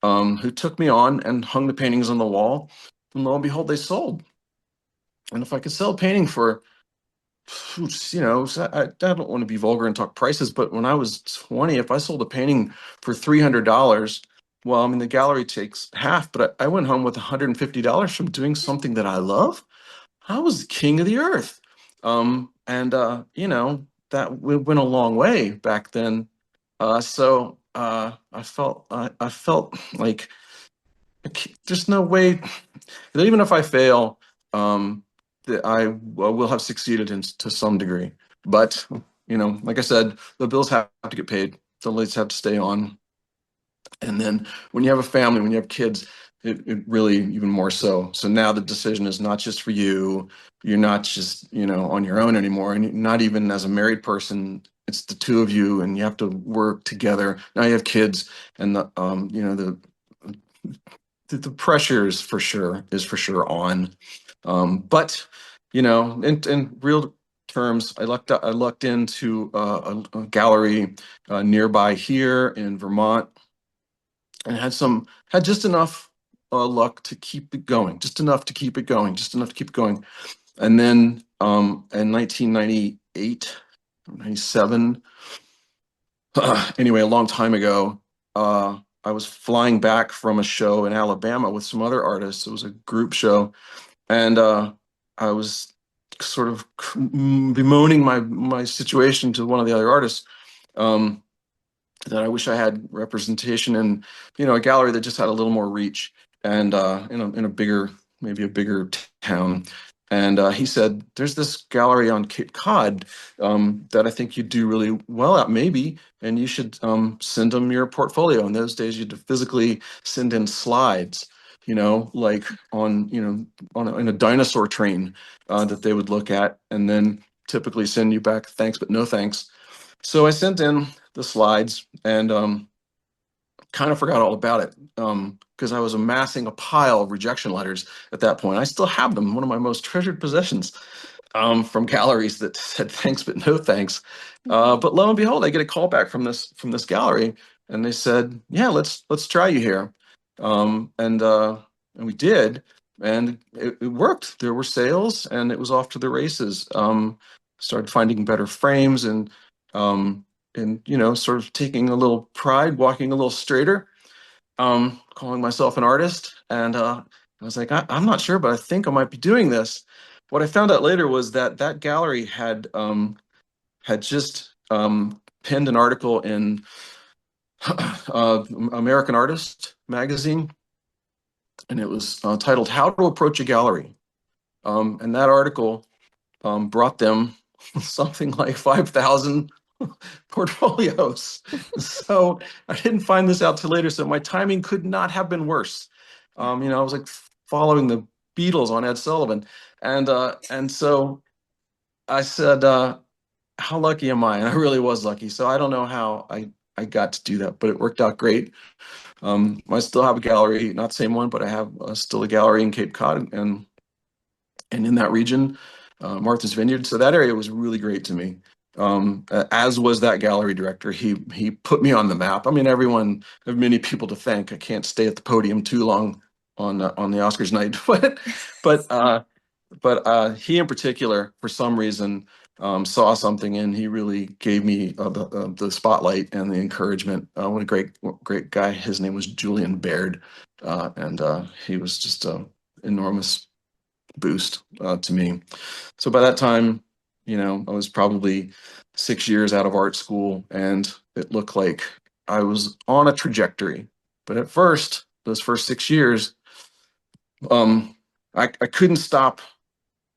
who took me on and hung the paintings on the wall, and lo and behold, they sold. And if I could sell a painting for, I don't want to be vulgar and talk prices, but when I was 20, if I sold a painting for $300, well, I mean, the gallery takes half, but I went home with $150 from doing something that I love. I was the king of the earth. And that went a long way back then. I felt like there's no way that even if I fail, that I will have succeeded to some degree. But like I said, the bills have to get paid. The lights have to stay on. And then when you have a family, when you have kids, it really even more so. So now the decision is not just for you. You're not just on your own anymore, and not even as a married person. It's the two of you, and you have to work together. Now you have kids, and the pressure is for sure on. But in real terms, I lucked into a gallery nearby here in Vermont, and had just enough luck to keep it going, just enough to keep it going, just enough to keep it going. And then in 1998, 97, anyway, a long time ago, I was flying back from a show in Alabama with some other artists. It was a group show, and I was sort of bemoaning my situation to one of the other artists, that I wish I had representation in, a gallery that just had a little more reach, and in a bigger, maybe a bigger town. And he said, "There's this gallery on Cape Cod that I think you'd do really well at, maybe, and you should send them your portfolio." In those days, you'd physically send in slides, like in a dinosaur train that they would look at, and then typically send you back thanks but no thanks. So I sent in the slides and kind of forgot all about it because I was amassing a pile of rejection letters at that point. I still have them, one of my most treasured possessions, from galleries that said thanks but no thanks. But lo and behold, I get a call back from this gallery, and they said, "Yeah, let's try you here," and we did, and it worked. There were sales, and it was off to the races. Started finding better frames, um, and sort of taking a little pride, walking a little straighter, calling myself an artist. And I was like, I'm not sure, but I think I might be doing this. What I found out later was that gallery had just penned an article in American Artist magazine, and it was titled "How to Approach a Gallery." And that article brought them something like 5,000 portfolios. So I didn't find this out till later. So my timing could not have been worse. I was like following the Beatles on Ed Sullivan, and so I said, "How lucky am I?" And I really was lucky. So I don't know how I got to do that, but it worked out great. I still have a gallery, not the same one, but I have still a gallery in Cape Cod and in that region, Martha's Vineyard. So that area was really great to me. As was that gallery director. He put me on the map. I mean, I have many people to thank. I can't stay at the podium too long on the Oscars night, but he in particular, for some reason, saw something, and he really gave me the spotlight and the encouragement. What a great guy. His name was Julian Baird, and he was just an enormous boost to me. So by that time, I was probably 6 years out of art school, and it looked like I was on a trajectory. But at first, those first 6 years, I couldn't stop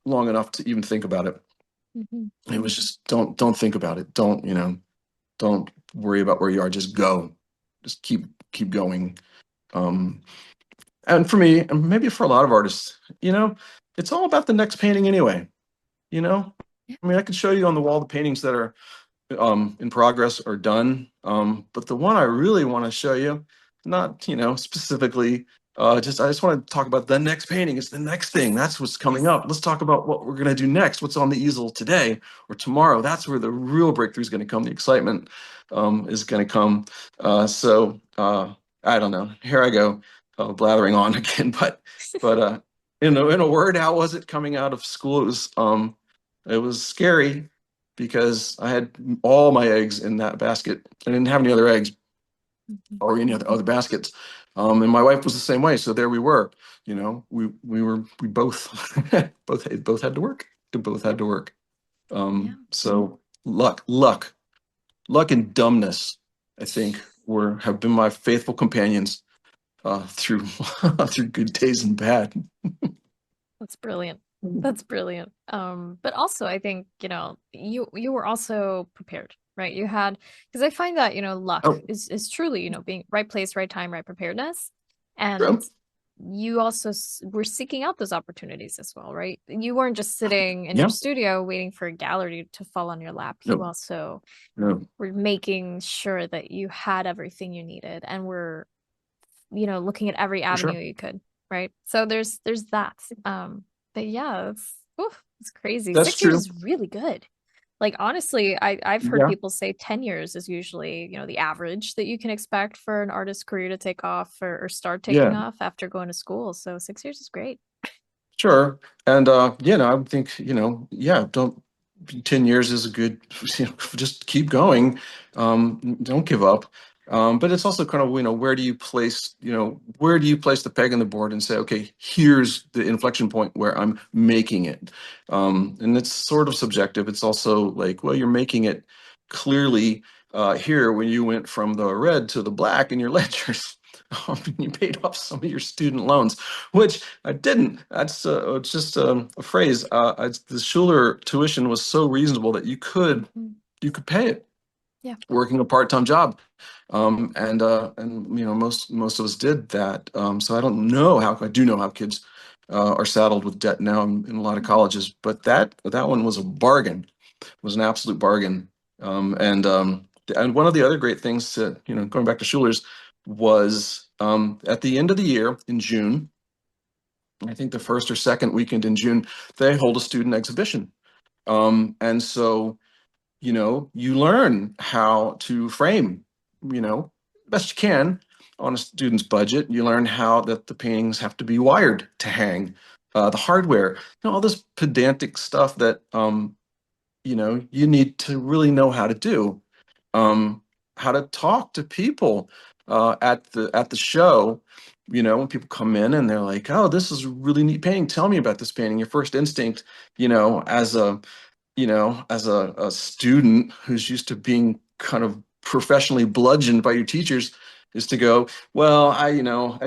long enough to even think about it. Mhm. It was just don't think about it. Don't worry about where you are. Just go. Just keep going. Um, and for me, and maybe for a lot of artists, it's all about the next painting anyway. You know, Yeah. I mean, I could show you on the wall the paintings that are in progress or done. But the one I really want to show you, not, specifically, I just want to talk about the next painting. It's the next thing. That's what's coming up. Let's talk about what we're going to do next. What's on the easel today or tomorrow. That's where the real breakthrough is going to come. The excitement is going to come. I don't know. Here I go, blathering on again. But in a word, how was it coming out of school? It was scary because I had all my eggs in that basket. I didn't have any other eggs Mhm. or any other baskets. And my wife was the same way. So there we were. We both both had to work. We both had to work. Yeah. So luck and dumbness, I think, were have been my faithful companions through through good days and bad. That's brilliant. That's brilliant. But also I think, you were also prepared, right? You had, because I find that, luck Oh, is truly, being right place, right time, right preparedness. And true. you also were seeking out those opportunities as well, right? You weren't just sitting in your Yeah. studio waiting for a gallery to fall on your lap. You No, also no, were making sure that you had everything you needed and were, looking at every for avenue sure. you could, right? So there's that. But yeah, it's crazy. That's 6 years true. is really good. Like honestly, I've heard Yeah. people say 10 years is usually, the average that you can expect for an artist's career to take off or start taking Yeah. off after going to school. So 6 years is great. Sure. And I think, yeah, don't 10 years is a good, just keep going. Don't give up. But it's also kind of, where do you place the peg on the board and say, okay, here's the inflection point where I'm making it. And it's sort of subjective. It's also like, well, you're making it clearly here when you went from the red to the black in your ledgers. You paid off some of your student loans, which I didn't. That's it's just a phrase. The Schuler tuition was so reasonable that Mhm. you could pay it Yeah. working a part-time job, and most of us did that. So I do know how kids are saddled with debt now in a lot of Mhm. colleges, but that one was a bargain. Was an absolute bargain. And one of the other great things to going back to Schuler's was at the end of the year in June. I think the first or second weekend in June, they hold a student exhibition. And so, you learn how to frame, best you can on a student's budget. You learn how that the paintings have to be wired to hang, the hardware, all this pedantic stuff that, you need to really know how to do. How to talk to people at the show. When people come in and they're like, "Oh, this is a really neat painting. Tell me about this painting." Your first instinct, as a student who's used to being kind of professionally bludgeoned by your teachers, is to go, well, I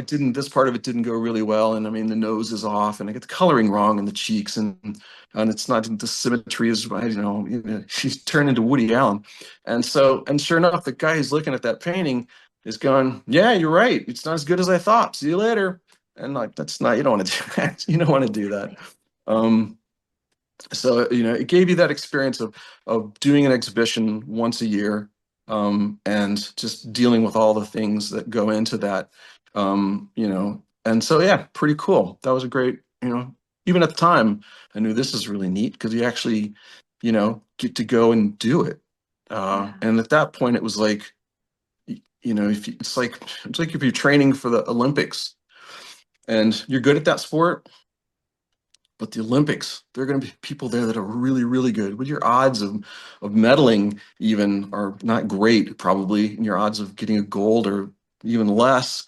didn't, this part of it didn't go really well. And I mean, the nose is off and I get the coloring wrong in the cheeks and it's not, the symmetry is, she's turned into Woody Allen. And sure enough, the guy who's looking at that painting is going, yeah, you're right. It's not as good as I thought. See you later. And like, that's not, you don't want to do that. You don't want to do that. Um, so it gave you that experience of doing an exhibition once a year, and just dealing with all the things that go into that. And so yeah, pretty cool. That was a great, even at the time I knew this is really neat because you actually get to go and do it. Yeah. And at that point it was like, if you, it's like if you're training for the Olympics and you're good at that sport. But the Olympics, there are going to be people there that are really, really good. But your odds of medaling even are not great, probably, and your odds of getting a gold are even less.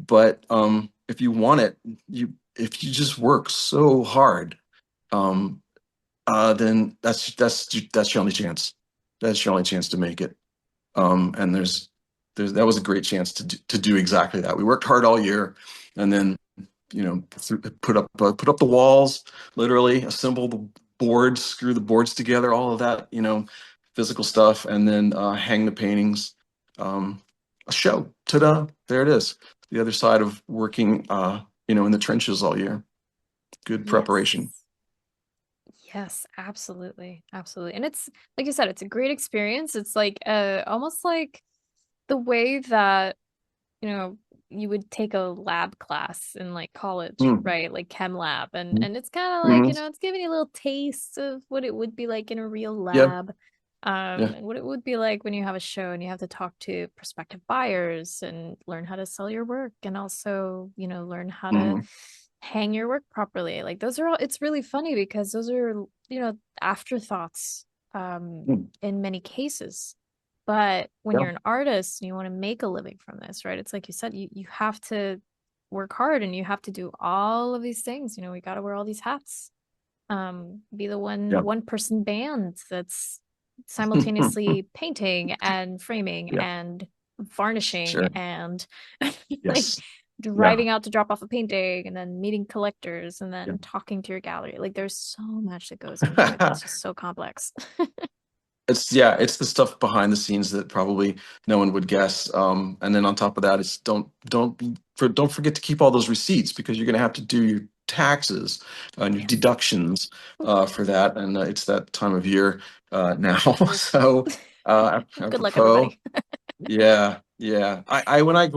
But if you want it, if you just work so hard, um, then that's your only chance. That's your only chance to make it. And there's that was a great chance to do exactly that. We worked hard all year, and then put up the walls, literally assemble the boards, screw the boards together, all of that, physical stuff, and then hang the paintings. A show. Ta-da! There it is. The other side of working, in the trenches all year. Good preparation. Yes. Yes, absolutely. Absolutely. And it's like you said, it's a great experience. It's like almost like the way that, you know, you would take a lab class in like college, Mm. right? Like chem lab. And Mhm. and it's kind of like, Mhm. it's giving you a little taste of what it would be like in a real Yep. lab. Yeah. And what it would be like when you have a show and you have to talk to prospective buyers and learn how to sell your work and also, learn how to Mhm. hang your work properly. Like those are all, it's really funny because those are, afterthoughts Mm. in many cases. But when Yeah. you're an artist and you want to make a living from this, right? It's like you said, you have to work hard and you have to do all of these things. We got to wear all these hats. Be the Yeah. one person band that's simultaneously painting and framing Yeah. and varnishing Sure. and like Yes. Yeah. driving out to drop off a painting and then meeting collectors and Yeah. then talking to your gallery. Like there's so much that goes into it that's just so complex. It's the stuff behind the scenes that probably no one would guess. And then on top of that, it's don't forget to keep all those receipts because you're going to have to do your taxes and your Yes. deductions for that. And it's that time of year now. Oof. So Good luck, apropos. everybody. Yeah, yeah. When I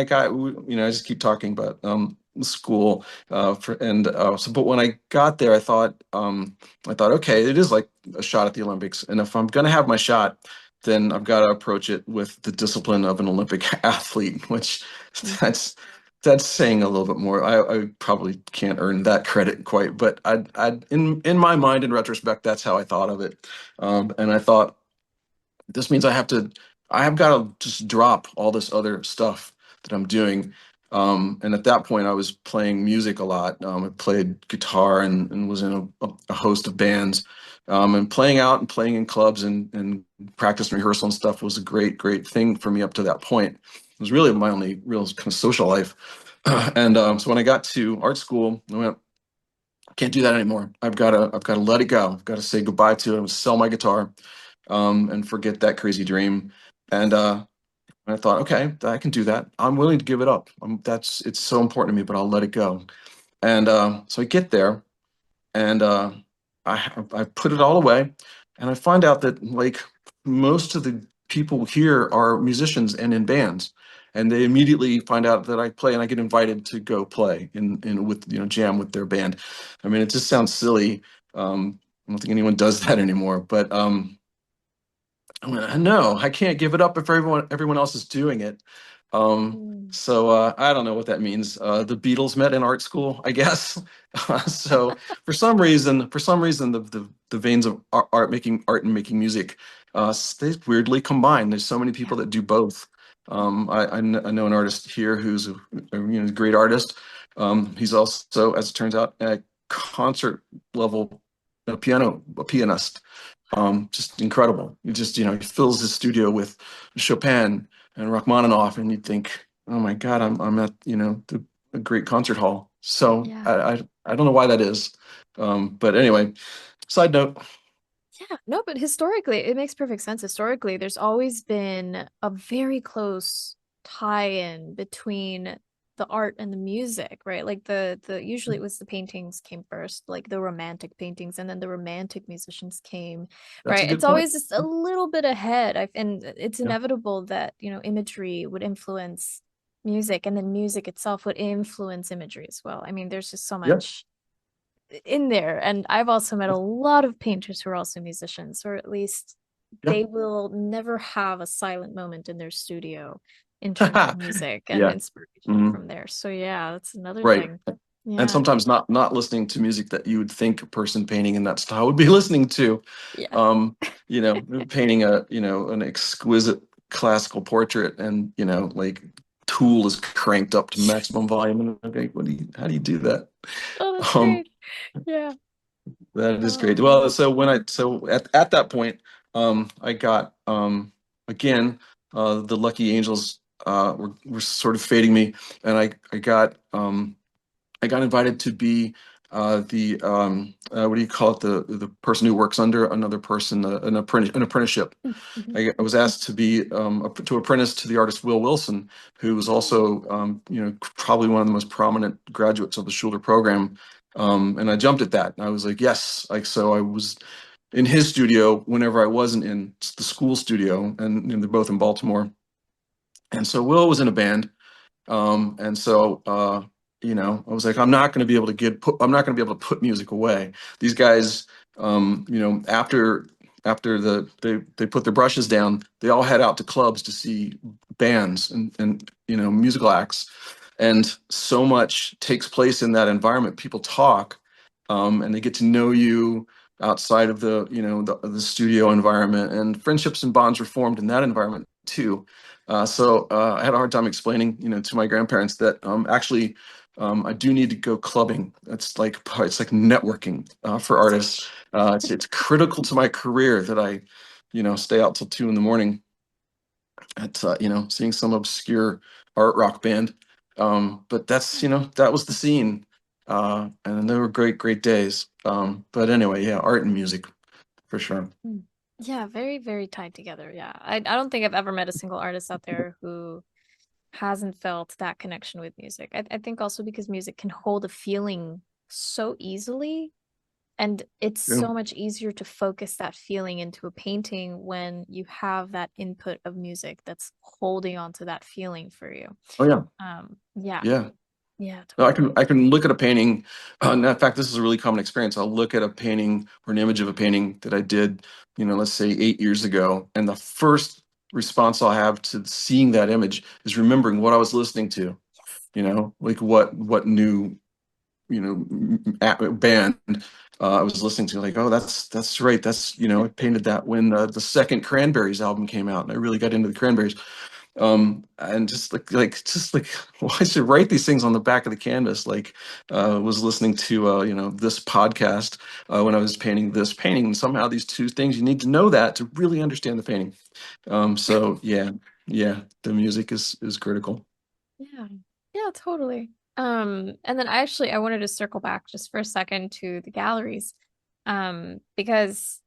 got, I just keep talking about school but when I got there, I thought, okay, it is like a shot at the Olympics, and if I'm gonna have my shot, then I've got to approach it with the discipline of an Olympic athlete, which Mm. that's saying a little bit more. I probably can't earn that credit quite, but in my mind, in retrospect, that's how I thought of it, and I thought this means I have got to just drop all this other stuff that I'm doing. And at that point, I was playing music a lot. I played guitar and was in a host of bands. And playing out and playing in clubs and practice and rehearsal and stuff was a great, great thing for me up to that point. It was really my only real kind of social life. And so when I got to art school, I went, I can't do that anymore. I've got to let it go. I've got to say goodbye to it. I'm gonna sell my guitar and forget that crazy dream. And I thought, okay, I can do that. I'm willing to give it up. It's so important to me, but I'll let it go. And so I get there, and I put it all away, and I find out that like most of the people here are musicians and in bands, and they immediately find out that I play, and I get invited to go play in with jam with their band. I mean, it just sounds silly. I don't think anyone does that anymore, but I went, no, I can't give it up if everyone else is doing it. Mm. So I don't know what that means. The Beatles met in art school, I guess. So for some reason, the veins of art and making music, they weirdly combine. There's so many Yeah. people that do both. I know an artist here who's a great artist. He's also, as it turns out, a concert level a pianist. Just incredible. He fills his studio with Chopin and Rachmaninoff, and you'd think, oh my God, I'm at a great concert hall. So Yeah. I don't know why that is, but anyway. Side note. Yeah, no, but historically, it makes perfect sense. Historically, there's always been a very close tie-in between the art and the music, right? Like the usually it was the paintings came first, like the romantic paintings, and then the romantic musicians came, That's a right? It's good point. always just a little bit ahead. And it's Yeah, inevitable that, imagery would influence music, and then music itself would influence imagery as well. I mean, there's just so yeah, much in there. And I've also met a lot of painters who are also musicians, or at least yeah, they will never have a silent moment in their studio in terms of music and yeah. inspiration Mhm. from there. So yeah, that's another Right. thing. And Yeah. sometimes not listening to music that you would think a person painting in that style would be listening to. Yeah. Um, painting an exquisite classical portrait, and like Tool is cranked up to maximum volume, and okay, how do you do that? Oh, that's Um, great. Yeah. that is Oh great. Well, man. so at that point, I got again the lucky angels were sort of fading me, and I got I got invited to be the what do you call it? The person who works under another person, an apprenticeship. Mhm. I was asked to be to apprentice to the artist Will Wilson, who was also probably one of the most prominent graduates of the Schuler program. And I jumped at that. And I was like, yes. Like so, I was in his studio whenever I wasn't in the school studio, and they're both in Baltimore. And so Will was in a band, and so, I was like, I'm not going to be able to I'm not going to be able to put music away. These guys, after they put their brushes down, they all head out to clubs to see bands and musical acts, and so much takes place in that environment. People talk, and they get to know you outside of the studio environment, and friendships and bonds are formed in that environment too. So I had a hard time explaining, to my grandparents that actually I do need to go clubbing. It's like networking for artists. It's critical to my career that I, stay out till 2 in the morning at seeing some obscure art rock band. But that was the scene, and they were great days. But anyway, yeah, art and music for sure. Yeah, very, very tied together. Yeah. I don't think I've ever met a single artist out there who hasn't felt that connection with music. I think also because music can hold a feeling so easily, and it's Yeah. so much easier to focus that feeling into a painting when you have that input of music that's holding on to that feeling for you. Oh yeah, Yeah, yeah. yeah, No, totally. I can look at a painting. In fact, this is a really common experience. I'll look at a painting or an image of a painting that I did, let's say 8 years ago, and the first response I'll have to seeing that image is remembering what I was listening to. Like what new band I was listening to. Like, oh, that's right. That's I painted that when the second Cranberries album came out, and I really got into the Cranberries. And just like why should write these things on the back of the canvas? Like, was listening to this podcast when I was painting this painting, and somehow these two things, you need to know that to really understand the painting. So yeah, the music is critical. Yeah. Yeah, totally. And then I wanted to circle back just for a second to the galleries. Because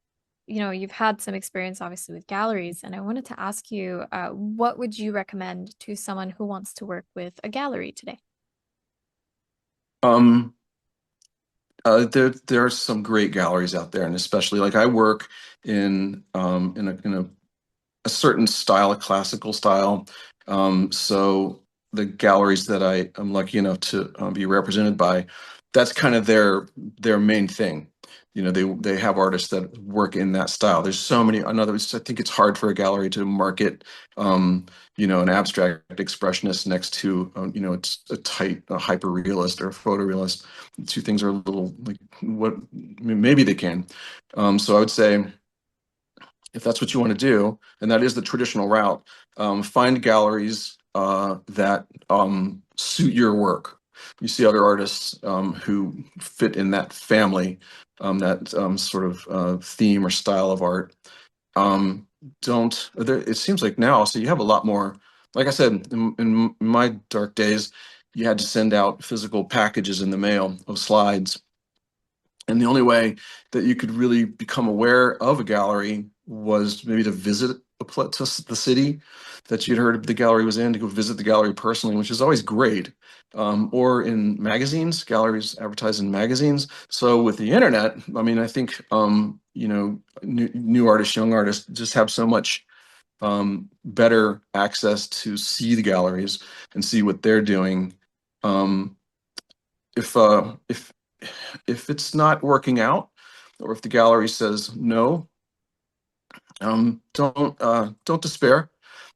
you've had some experience obviously with galleries, and I wanted to ask you, what would you recommend to someone who wants to work with a gallery today? Um, there are some great galleries out there, and especially like I work in a certain style, a classical style. So the galleries that I am lucky enough to be represented by, that's kind of their main thing. They have artists that work in that style. There's so many. Another, I think it's hard for a gallery to market, an abstract expressionist next to, it's a hyper realist or a photorealist. The two things are a little like what maybe they can. So I would say, if that's what you want to do, and that is the traditional route, find galleries that suit your work. You see other artists who fit in that family, that sort of theme or style of art. Don't there, It seems like now, so you have a lot more. Like I said, in my dark days, you had to send out physical packages in the mail of slides, and the only way that you could really become aware of a gallery was maybe to visit the city that you'd heard the gallery was in, to go visit the gallery personally, which is always great. Or in magazines, galleries advertise in magazines. So with the internet, I mean, I think, new artists, young artists just have so much better access to see the galleries and see what they're doing. Um, if it's not working out, or if the gallery says no, don't despair.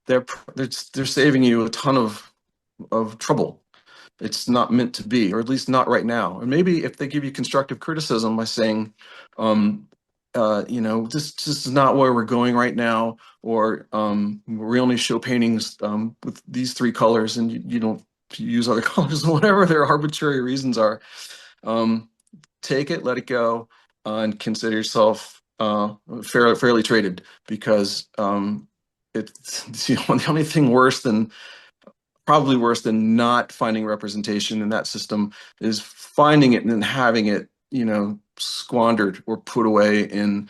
They're saving you a ton of trouble. It's not meant to be, or at least not right now. And maybe if they give you constructive criticism by saying, this is not where we're going right now, or we only show paintings with these three colors, and you don't use other colors, whatever their arbitrary reasons are. Um, Take it, let it go, and consider yourself fairly traded, because it's the only thing worse than probably worse than not finding representation in that system is finding it and then having it, squandered or put away in,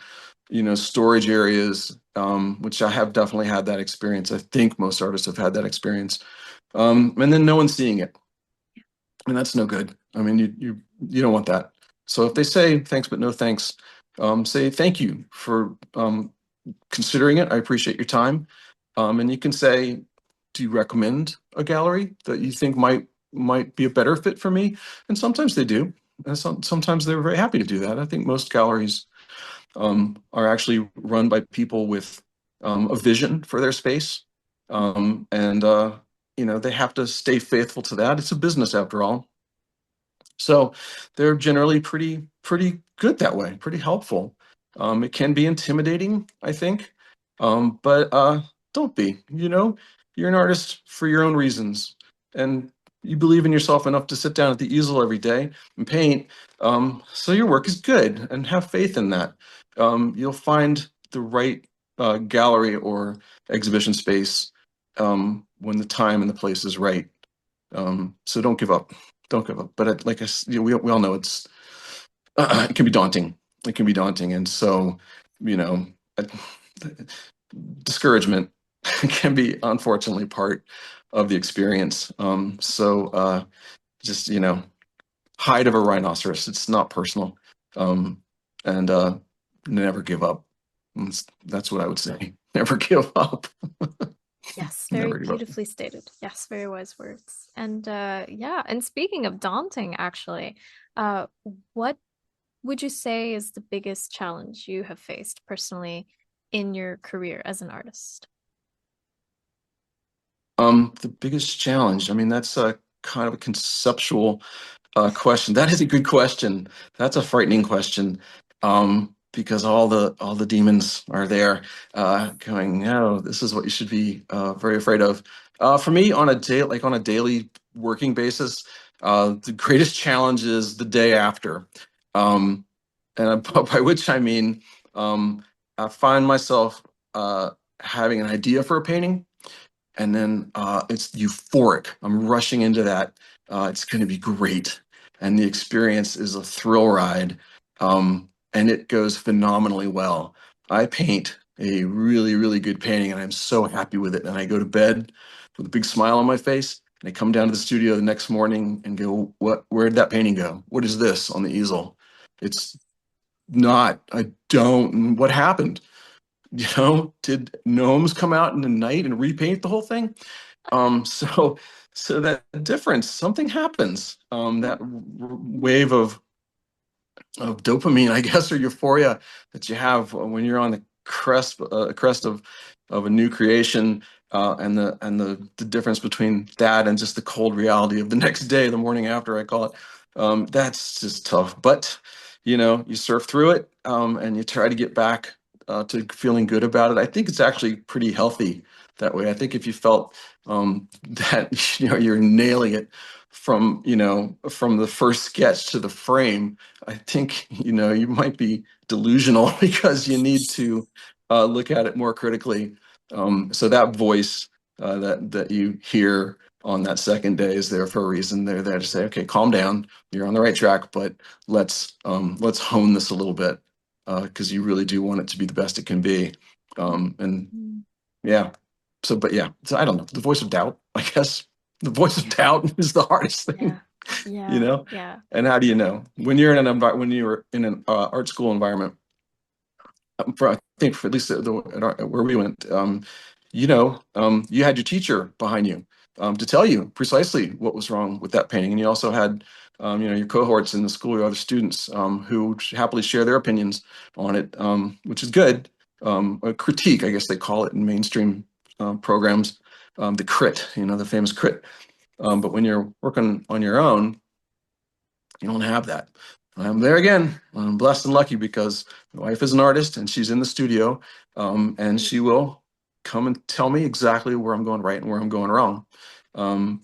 storage areas, which I have definitely had that experience. I think most artists have had that experience. And then no one's seeing it. And that's no good. I mean, you don't want that. So if they say thanks, but no thanks, say thank you for considering it. I appreciate your time. And you can say, do you recommend a gallery that you think might be a better fit for me? And sometimes they do. And sometimes they're very happy to do that. I think most galleries are actually run by people with a vision for their space. And they have to stay faithful to that. It's a business after all. So they're generally pretty good that way, pretty helpful. It can be intimidating, I think, but don't be. You're an artist for your own reasons, and you believe in yourself enough to sit down at the easel every day and paint. So your work is good, and have faith in that. You'll find the right gallery or exhibition space when the time and the place is right. So don't give up. Don't give up. But like we all know it can be daunting. It can be daunting, and so uh, discouragement can be unfortunately part of the experience. So just hide of a rhinoceros. It's not personal, and never give up. That's what I would say. Never give up. Yes, very Never give up. beautifully stated. Yes, very wise words. And yeah, and speaking of daunting, actually, what would you say is the biggest challenge you have faced personally in your career as an artist? The biggest challenge, I mean, that's a kind of a conceptual question. That is a good question. That's a frightening question. Because all the demons are there, going, no, this is what you should be very afraid of. For me, on a daily working basis, the greatest challenge is the day after, and by which I mean, I find myself having an idea for a painting, and then it's euphoric. I'm rushing into that. It's going to be great, and the experience is a thrill ride, and it goes phenomenally well. I paint a really, really good painting, and I'm so happy with it. And I go to bed with a big smile on my face, and I come down to the studio the next morning and go, "What? Where did that painting go? What is this on the easel? It's not. I don't. What happened?" Did gnomes come out in the night and repaint the whole thing? So that difference, something happens. That wave of dopamine, I guess, or euphoria that you have when you're on the crest of a new creation, and the difference between that and just the cold reality of the next day, the morning after, I call it. That's just tough, but you surf through it, and you try to get back to feeling good about it. I think it's actually pretty healthy that way. I think if you felt that you're nailing it from the first sketch to the frame, I think you might be delusional because you need to look at it more critically. So that voice that you hear on that second day is there for a reason. They're there to say, okay, calm down, you're on the right track, but let's hone this a little bit, because you really do want it to be the best it can be. And yeah, so I don't know, the voice of doubt, I guess. The voice of doubt is the hardest thing. Yeah. Yeah. And how do you know when you're in when you're in an art school environment? I think for at least where we went, you had your teacher behind you to tell you precisely what was wrong with that painting, and you also had your cohorts in the school, your other students, who happily share their opinions on it, which is good. A critique, I guess they call it in mainstream programs, the crit, the famous crit. But when you're working on your own, you don't have that. I'm there again. I'm blessed and lucky because my wife is an artist and she's in the studio, and she will come and tell me exactly where I'm going right and where I'm going wrong. And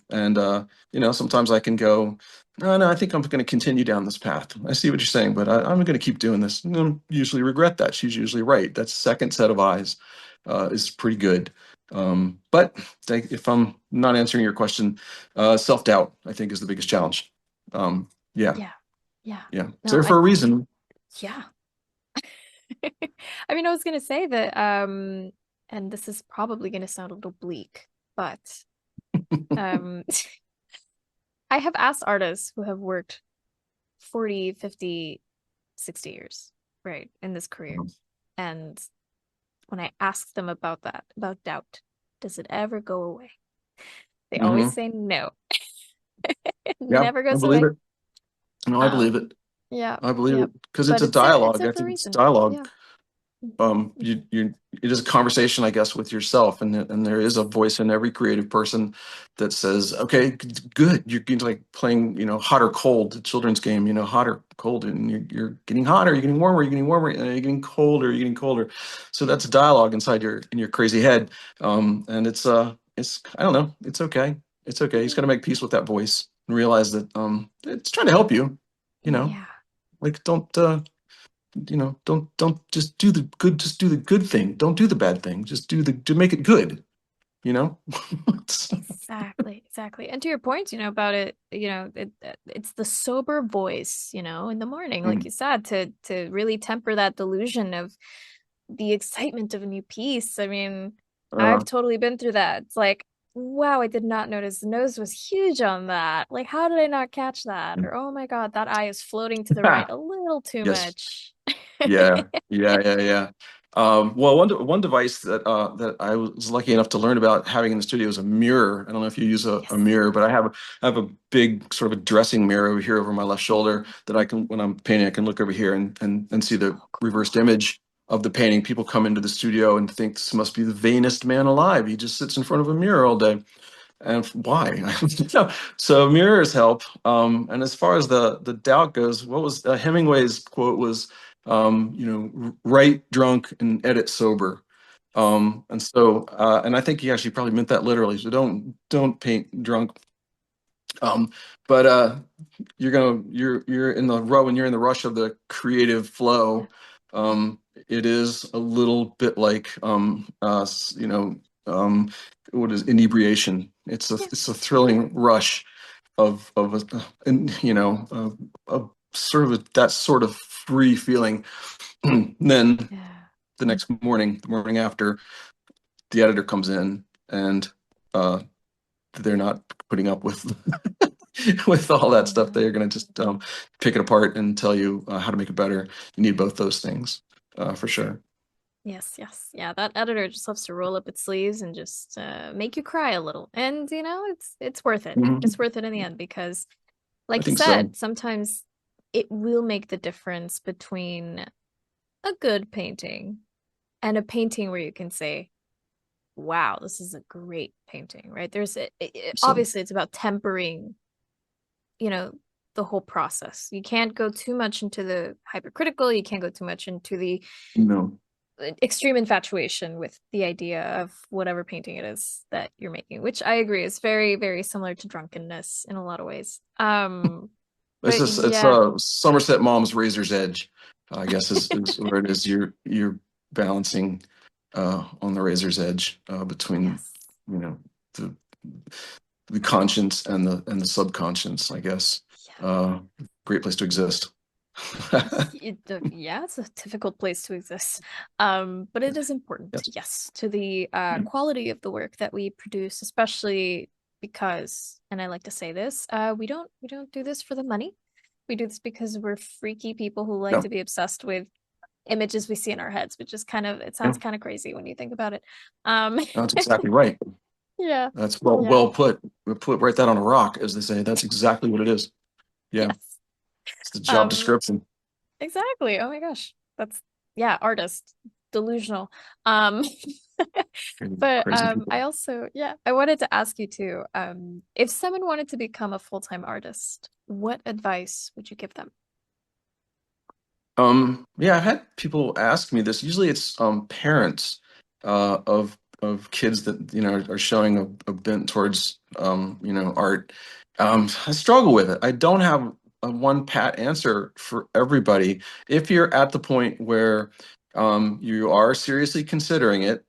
sometimes I can go, no, I think I'm going to continue down this path. I see what you're saying, but I'm going to keep doing this. And I usually regret that. She's usually right. That second set of eyes is pretty good. But if I'm not answering your question, self-doubt, I think, is the biggest challenge. Yeah, Yeah. Yeah. yeah. It's No, there for I a reason. yeah. I mean, I was gonna say that, and this is probably gonna sound a little bleak, but um, I have asked artists who have worked 40, 50, 60 years, right, in this career. And when I ask them about that, about doubt, does it ever go away? They always Hmm. say no. It Yeah, never I goes believe away. it. No, I believe Um, it. yeah, I believe yeah. it because it's But a it's dialogue. there I for a think it's reason. dialogue. Yeah. You Mhm. it is a conversation, I guess, with yourself, and there is a voice in every creative person that says, "Okay, good. You're getting like playing, hot or cold, a children's game. Hot or cold, and you're getting hotter, you're getting warmer, you're getting warmer, and you're getting colder, you're getting colder." So that's a dialogue inside your crazy head, and it's I don't know, it's okay, it's okay. You just got to make peace with that voice and realize that it's trying to help you. You know, Yeah. like don't just do the good, just do the good thing, don't do the bad thing, just to make it good, you know. Exactly, exactly. And to your point, about it, it's the sober voice, in the morning, like Mm. you said, to really temper that delusion of the excitement of a new piece. I mean, uh, I've totally been through that. It's like, wow, I did not notice the nose was huge on that. Like, how did I not catch that? Or, oh my God, that eye is floating to the right a little too yes. much. Yeah, yeah, yeah, yeah. Well, one device that I was lucky enough to learn about having in the studio is a mirror. I don't know if you use a Yes. mirror, but I have a big sort of a dressing mirror over here over my left shoulder that I can, when I'm painting, I can look over here and see the Oh, reversed cool. image of the painting. People come into the studio and think this must be the vainest man alive. He just sits in front of a mirror all day. And why? No. So mirrors help. And as far as the doubt goes, what was Hemingway's quote was, write drunk and edit sober. And I think he actually probably meant that literally. So don't paint drunk. Um, but you're in the row when you're in the rush of the creative Yeah. flow. It is a little bit like what is inebriation. Yeah. It's a thrilling rush of a, and sort of that sort of free feeling. Then Yeah. the morning after, the editor comes in and uh, they're not putting up with with all that stuff. They're going to just pick it apart and tell you how to make it better. You need both those things for sure. Yes, yes. Yeah, that editor just loves to roll up its sleeves and just make you cry a little. And it's worth it. It's Mhm. worth it in the end because I like you think so. said, sometimes it will make the difference between a good painting and a painting where you can say, "Wow, this is a great painting," right? So Obviously it's about tempering, you know, the whole process. You can't go too much into the hypercritical, you can't go too much into the no, extreme infatuation with the idea of whatever painting it is that you're making, which I agree is very, very similar to drunkenness in a lot of ways. it's But just it's yeah, Somerset Mom's razor's edge. I guess is where it is. You're balancing on the razor's edge between yes. you know the the conscience and the subconscious, I guess. Yeah. Uh, Great place to exist. Yeah, it's a difficult place to exist. But it is important, Yes. yes, to the Yeah. quality of the work that we produce, especially because, and I like to say this, we don't do this for the money. We do this because we're freaky people who like No, to be obsessed with images we see in our heads, which is it no, sounds kind of crazy when you think about it. Um, that's exactly right. yeah, That's yeah, well put. We put Write that on a rock, as they say. That's exactly what it is. Yeah, yes. it's the job Um, description. exactly. Oh my gosh. That's yeah, artist, delusional. Um, but Crazy people. I wanted to ask you too, if someone wanted to become a full-time artist, what advice would you give them? Yeah, I've had people ask me this. Usually it's parents of kids that are showing a bent towards art. I struggle with it. I don't have a one pat answer for everybody. If you're at the point where you are seriously considering it,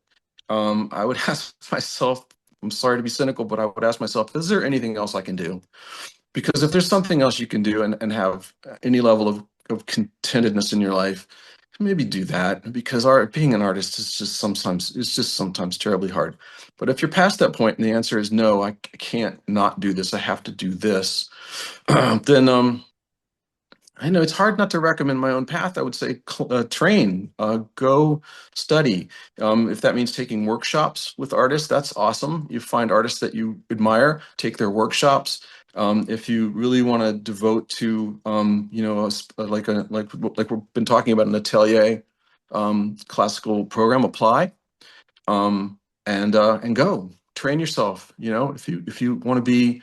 I would ask myself, I'm sorry to be cynical, but I would ask myself, is there anything else I can do? Because if there's something else you can do and have any level of contentedness in your life, maybe do that, because art, being an artist is just sometimes terribly hard. But if you're past that point and the answer is no, I can't not do this, I have to do this, then I know it's hard not to recommend my own path. I would say train, go study. If that means taking workshops with artists, that's awesome. You find artists that you admire, take their workshops. If you really want to devote to, like we've been talking about, an atelier classical program, apply, and go train yourself. If you want to be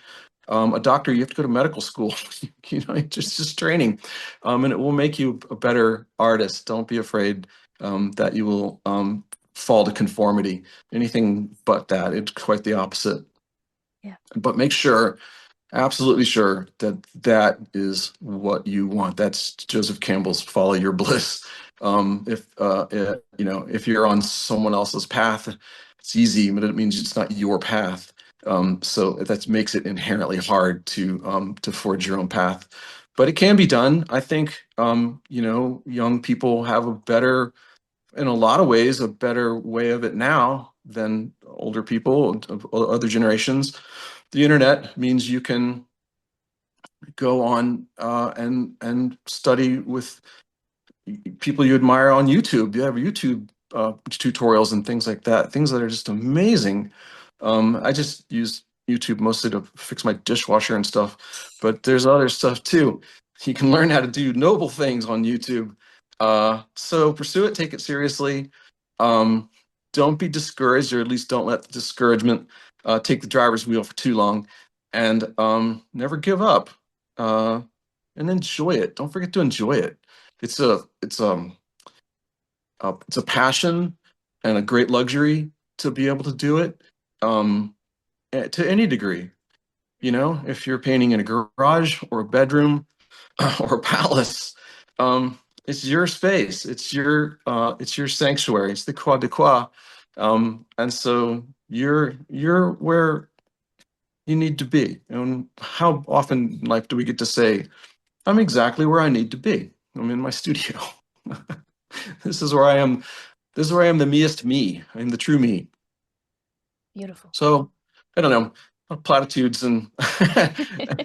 a doctor, you have to go to medical school. Just training, and it will make you a better artist. Don't be afraid that you will fall to conformity. Anything but that. It's quite the opposite. Yeah. But make sure, absolutely sure, that that is what you want. That's Joseph Campbell's "Follow Your Bliss." If you're on someone else's path, it's easy, but it means it's not your path. So that makes it inherently hard to forge your own path. But it can be done. I think young people have in a lot of ways, a better way of it now than older people of other generations. The internet means you can go on and study with people you admire on YouTube. You have YouTube tutorials and things like that, things that are just amazing. I just use YouTube mostly to fix my dishwasher and stuff, but there's other stuff too. You can learn how to do noble things on YouTube. So pursue it, take it seriously. Um, don't be discouraged, or at least don't let the discouragement take the driver's wheel for too long, and never give up. And enjoy it. Don't forget to enjoy it. It's a it's it's a passion and a great luxury to be able to do it, to any degree. If you're painting in a garage or a bedroom or a palace, it's your space. It's your sanctuary. It's the croix de quoi, and so you're where you need to be. And how often in life do we get to say, I'm exactly where I need to be? I'm in my studio. This is where I am. This is where I am, the meest me. I'm the true me. Beautiful. So I don't know, platitudes and,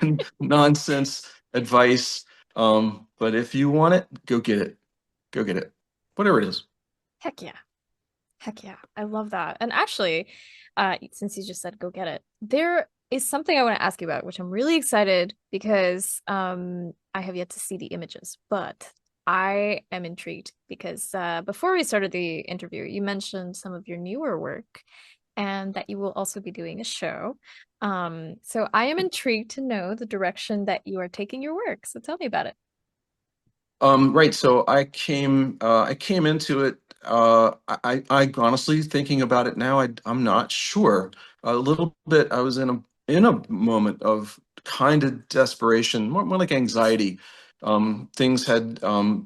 and nonsense advice. But if you want it, go get it. Go get it. Whatever it is. Heck yeah. Heck yeah. I love that. And actually, since you just said go get it, there is something I want to ask you about, which I'm really excited because I have yet to see the images, but I am intrigued because before we started the interview, you mentioned some of your newer work and that you will also be doing a show. So I am intrigued to know the direction that you are taking your work. So tell me about it. Right. So I came into it. I honestly, thinking about it now, I'm not sure. A little bit. I was in a moment of kind of desperation, more like anxiety. Things had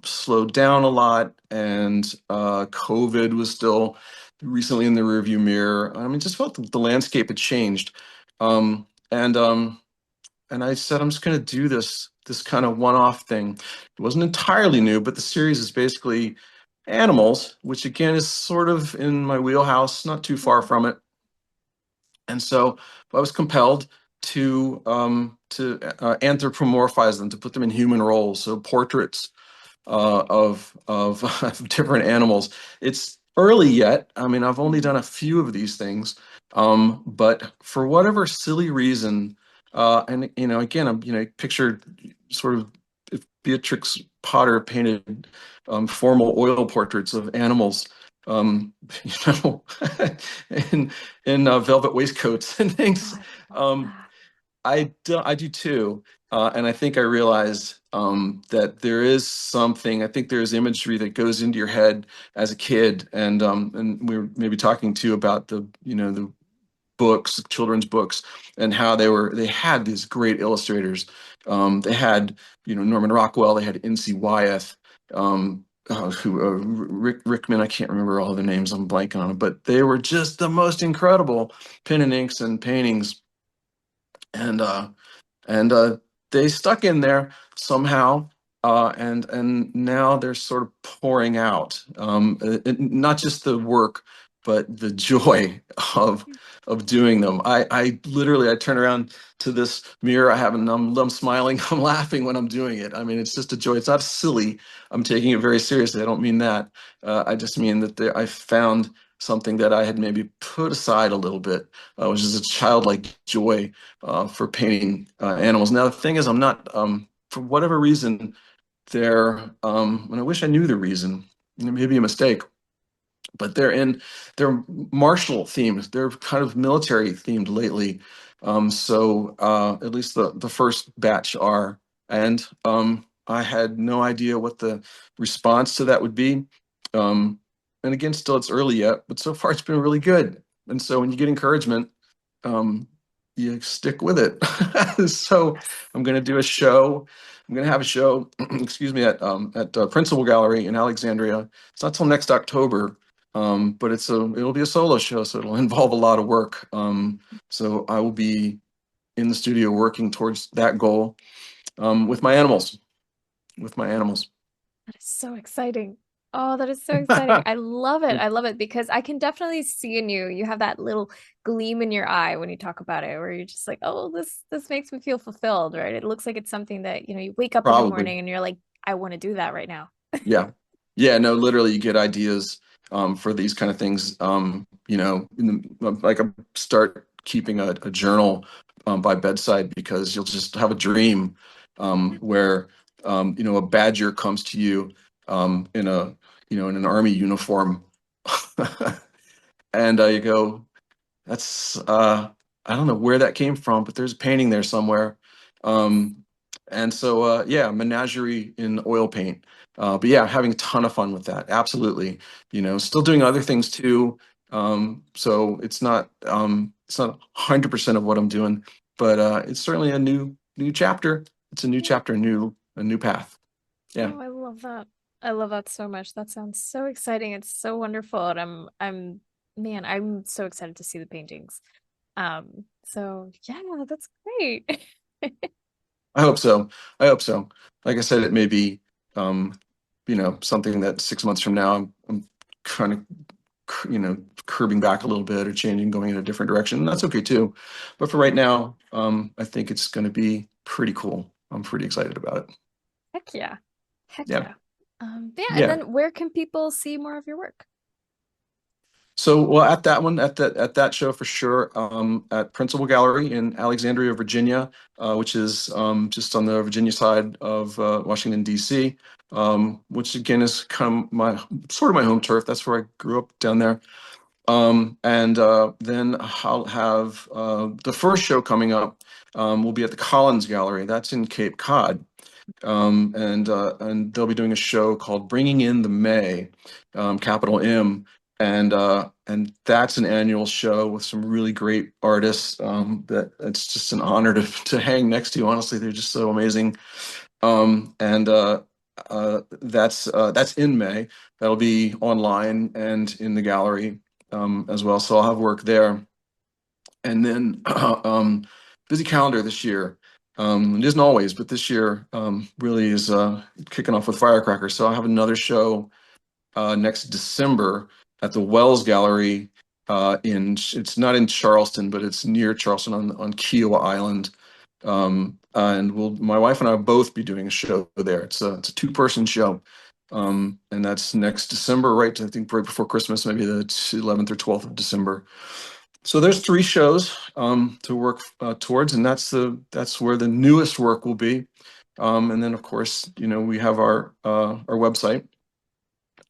slowed down a lot, and COVID was still recently in the rearview mirror. I mean, just felt the landscape had changed. And I said, I'm just going to do this kind of one-off thing. It wasn't entirely new, but the series is basically animals, which again is sort of in my wheelhouse, not too far from it. And so I was compelled to anthropomorphize them, to put them in human roles, so portraits of different animals. It's early yet. I mean, I've only done a few of these things, but for whatever silly reason, and again, I'm pictured sort of if Beatrix Potter painted formal oil portraits of animals, um, you know, in velvet waistcoats and things. Um, I do too. And I think I realized that there is something, I think there is imagery that goes into your head as a kid. And we were maybe talking too about the books, children's books, and how they had these great illustrators. They had, Norman Rockwell, they had N.C. Wyeth. Rickman, I can't remember all the names, I'm blanking on them, but they were just the most incredible pen and inks and paintings. And and they stuck in there somehow, and now they're sort of pouring out, not just the work, but the joy of of doing them. I literally I turn around to this mirror I have, and I'm smiling, I'm laughing when I'm doing it. I mean, it's just a joy. It's not silly. I'm taking it very seriously. I don't mean that. I just mean that I found something that I had maybe put aside a little bit, which is a childlike joy for painting animals. Now, the thing is, I'm not, for whatever reason, and I wish I knew the reason, it may be a mistake, but they're martial themed. They're kind of military themed lately. At least the first batch are. And I had no idea what the response to that would be. And again, still it's early yet, but so far it's been really good. And so when you get encouragement, um, you stick with it. So I'm going to do a show. I'm going to have a show, excuse me, at Principal Gallery in Alexandria. It's not till next October, but it'll be a solo show, so it'll involve a lot of work. So I will be in the studio working towards that goal, with my animals, with my animals. That is so exciting. Oh, that is so exciting. I love it. I love it because I can definitely see in you. You have that little gleam in your eye when you talk about it, where you're just like, oh, this makes me feel fulfilled, right? It looks like it's something that, you wake up in the Probably. morning and you're like, I want to do that right now. Yeah. Yeah, no, literally you get ideas for these kind of things. Like I start keeping a journal by bedside, because you'll just have a dream where a badger comes to you in in an army uniform. And you go, that's I don't know where that came from, but there's a painting there somewhere. Um, yeah, menagerie in oil paint. But yeah, having a ton of fun with that. Absolutely. Still doing other things too. So it's not 100% of what I'm doing, but it's certainly a new chapter. It's a new chapter, a new path. Yeah. Oh, I love that. I love that so much. That sounds so exciting. It's so wonderful. And man, I'm so excited to see the paintings. So yeah, that's great. I hope so. I hope so. Like I said, it may be, something that 6 months from now I'm kind of, curbing back a little bit or changing, going in a different direction. And that's okay too. But for right now, I think it's going to be pretty cool. I'm pretty excited about it. Heck yeah. Heck Yeah. yeah. Yeah, and Yeah. then where can people see more of your work? So, well, at that one, at that show for sure, at Principal Gallery in Alexandria, Virginia, which is just on the Virginia side of Washington, D.C., which again is kind of my sort of my home turf. That's where I grew up, down there. And then I'll have the first show coming up, will be at the Collins Gallery. That's in Cape Cod. And they'll be doing a show called Bringing in the May, capital M, and that's an annual show with some really great artists, that it's just an honor to hang next to. Honestly, they're just so amazing. And that's in May. That'll be online and in the gallery as well. So I'll have work there. And then busy calendar this year. It isn't always, but this year really is kicking off with firecrackers. So I have another show next December at the Wells Gallery. It's not in Charleston, but it's near Charleston on Kiowa Island. And my wife and I will both be doing a show there. It's a two-person show. And that's next December, right? I think right before Christmas, maybe the 11th or 12th of December. So there's three shows to work towards, and that's where the newest work will be. And then of course, we have our website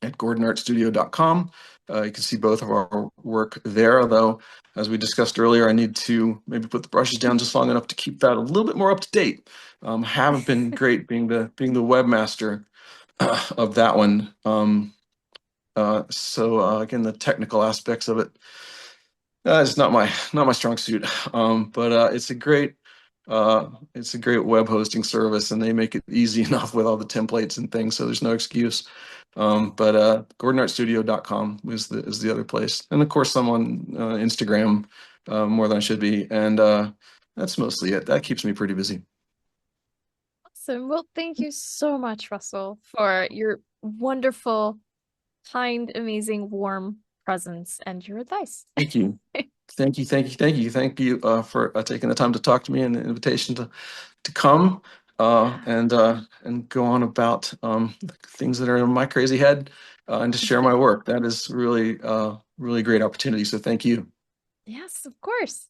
at gordonartstudio.com. You can see both of our work there, although as we discussed earlier, I need to maybe put the brushes down just long enough to keep that a little bit more up to date. Haven't been great being the webmaster of that one. Again, the technical aspects of it, it's not my strong suit. But it's a great It's a great web hosting service, and they make it easy enough with all the templates and things, so there's no excuse. But GordonArtStudio.com is the other place, and of course I'm on Instagram more than I should be, and that's mostly it. That keeps me pretty busy. Awesome. Well, thank you so much, Russell, for your wonderful, kind, amazing, warm presence and your advice. Thank you. Thank you, thank you, thank you, thank you for taking the time to talk to me and the invitation to come and go on about things that are in my crazy head and to share my work. That is really really great opportunity. So thank you. Yes, of course.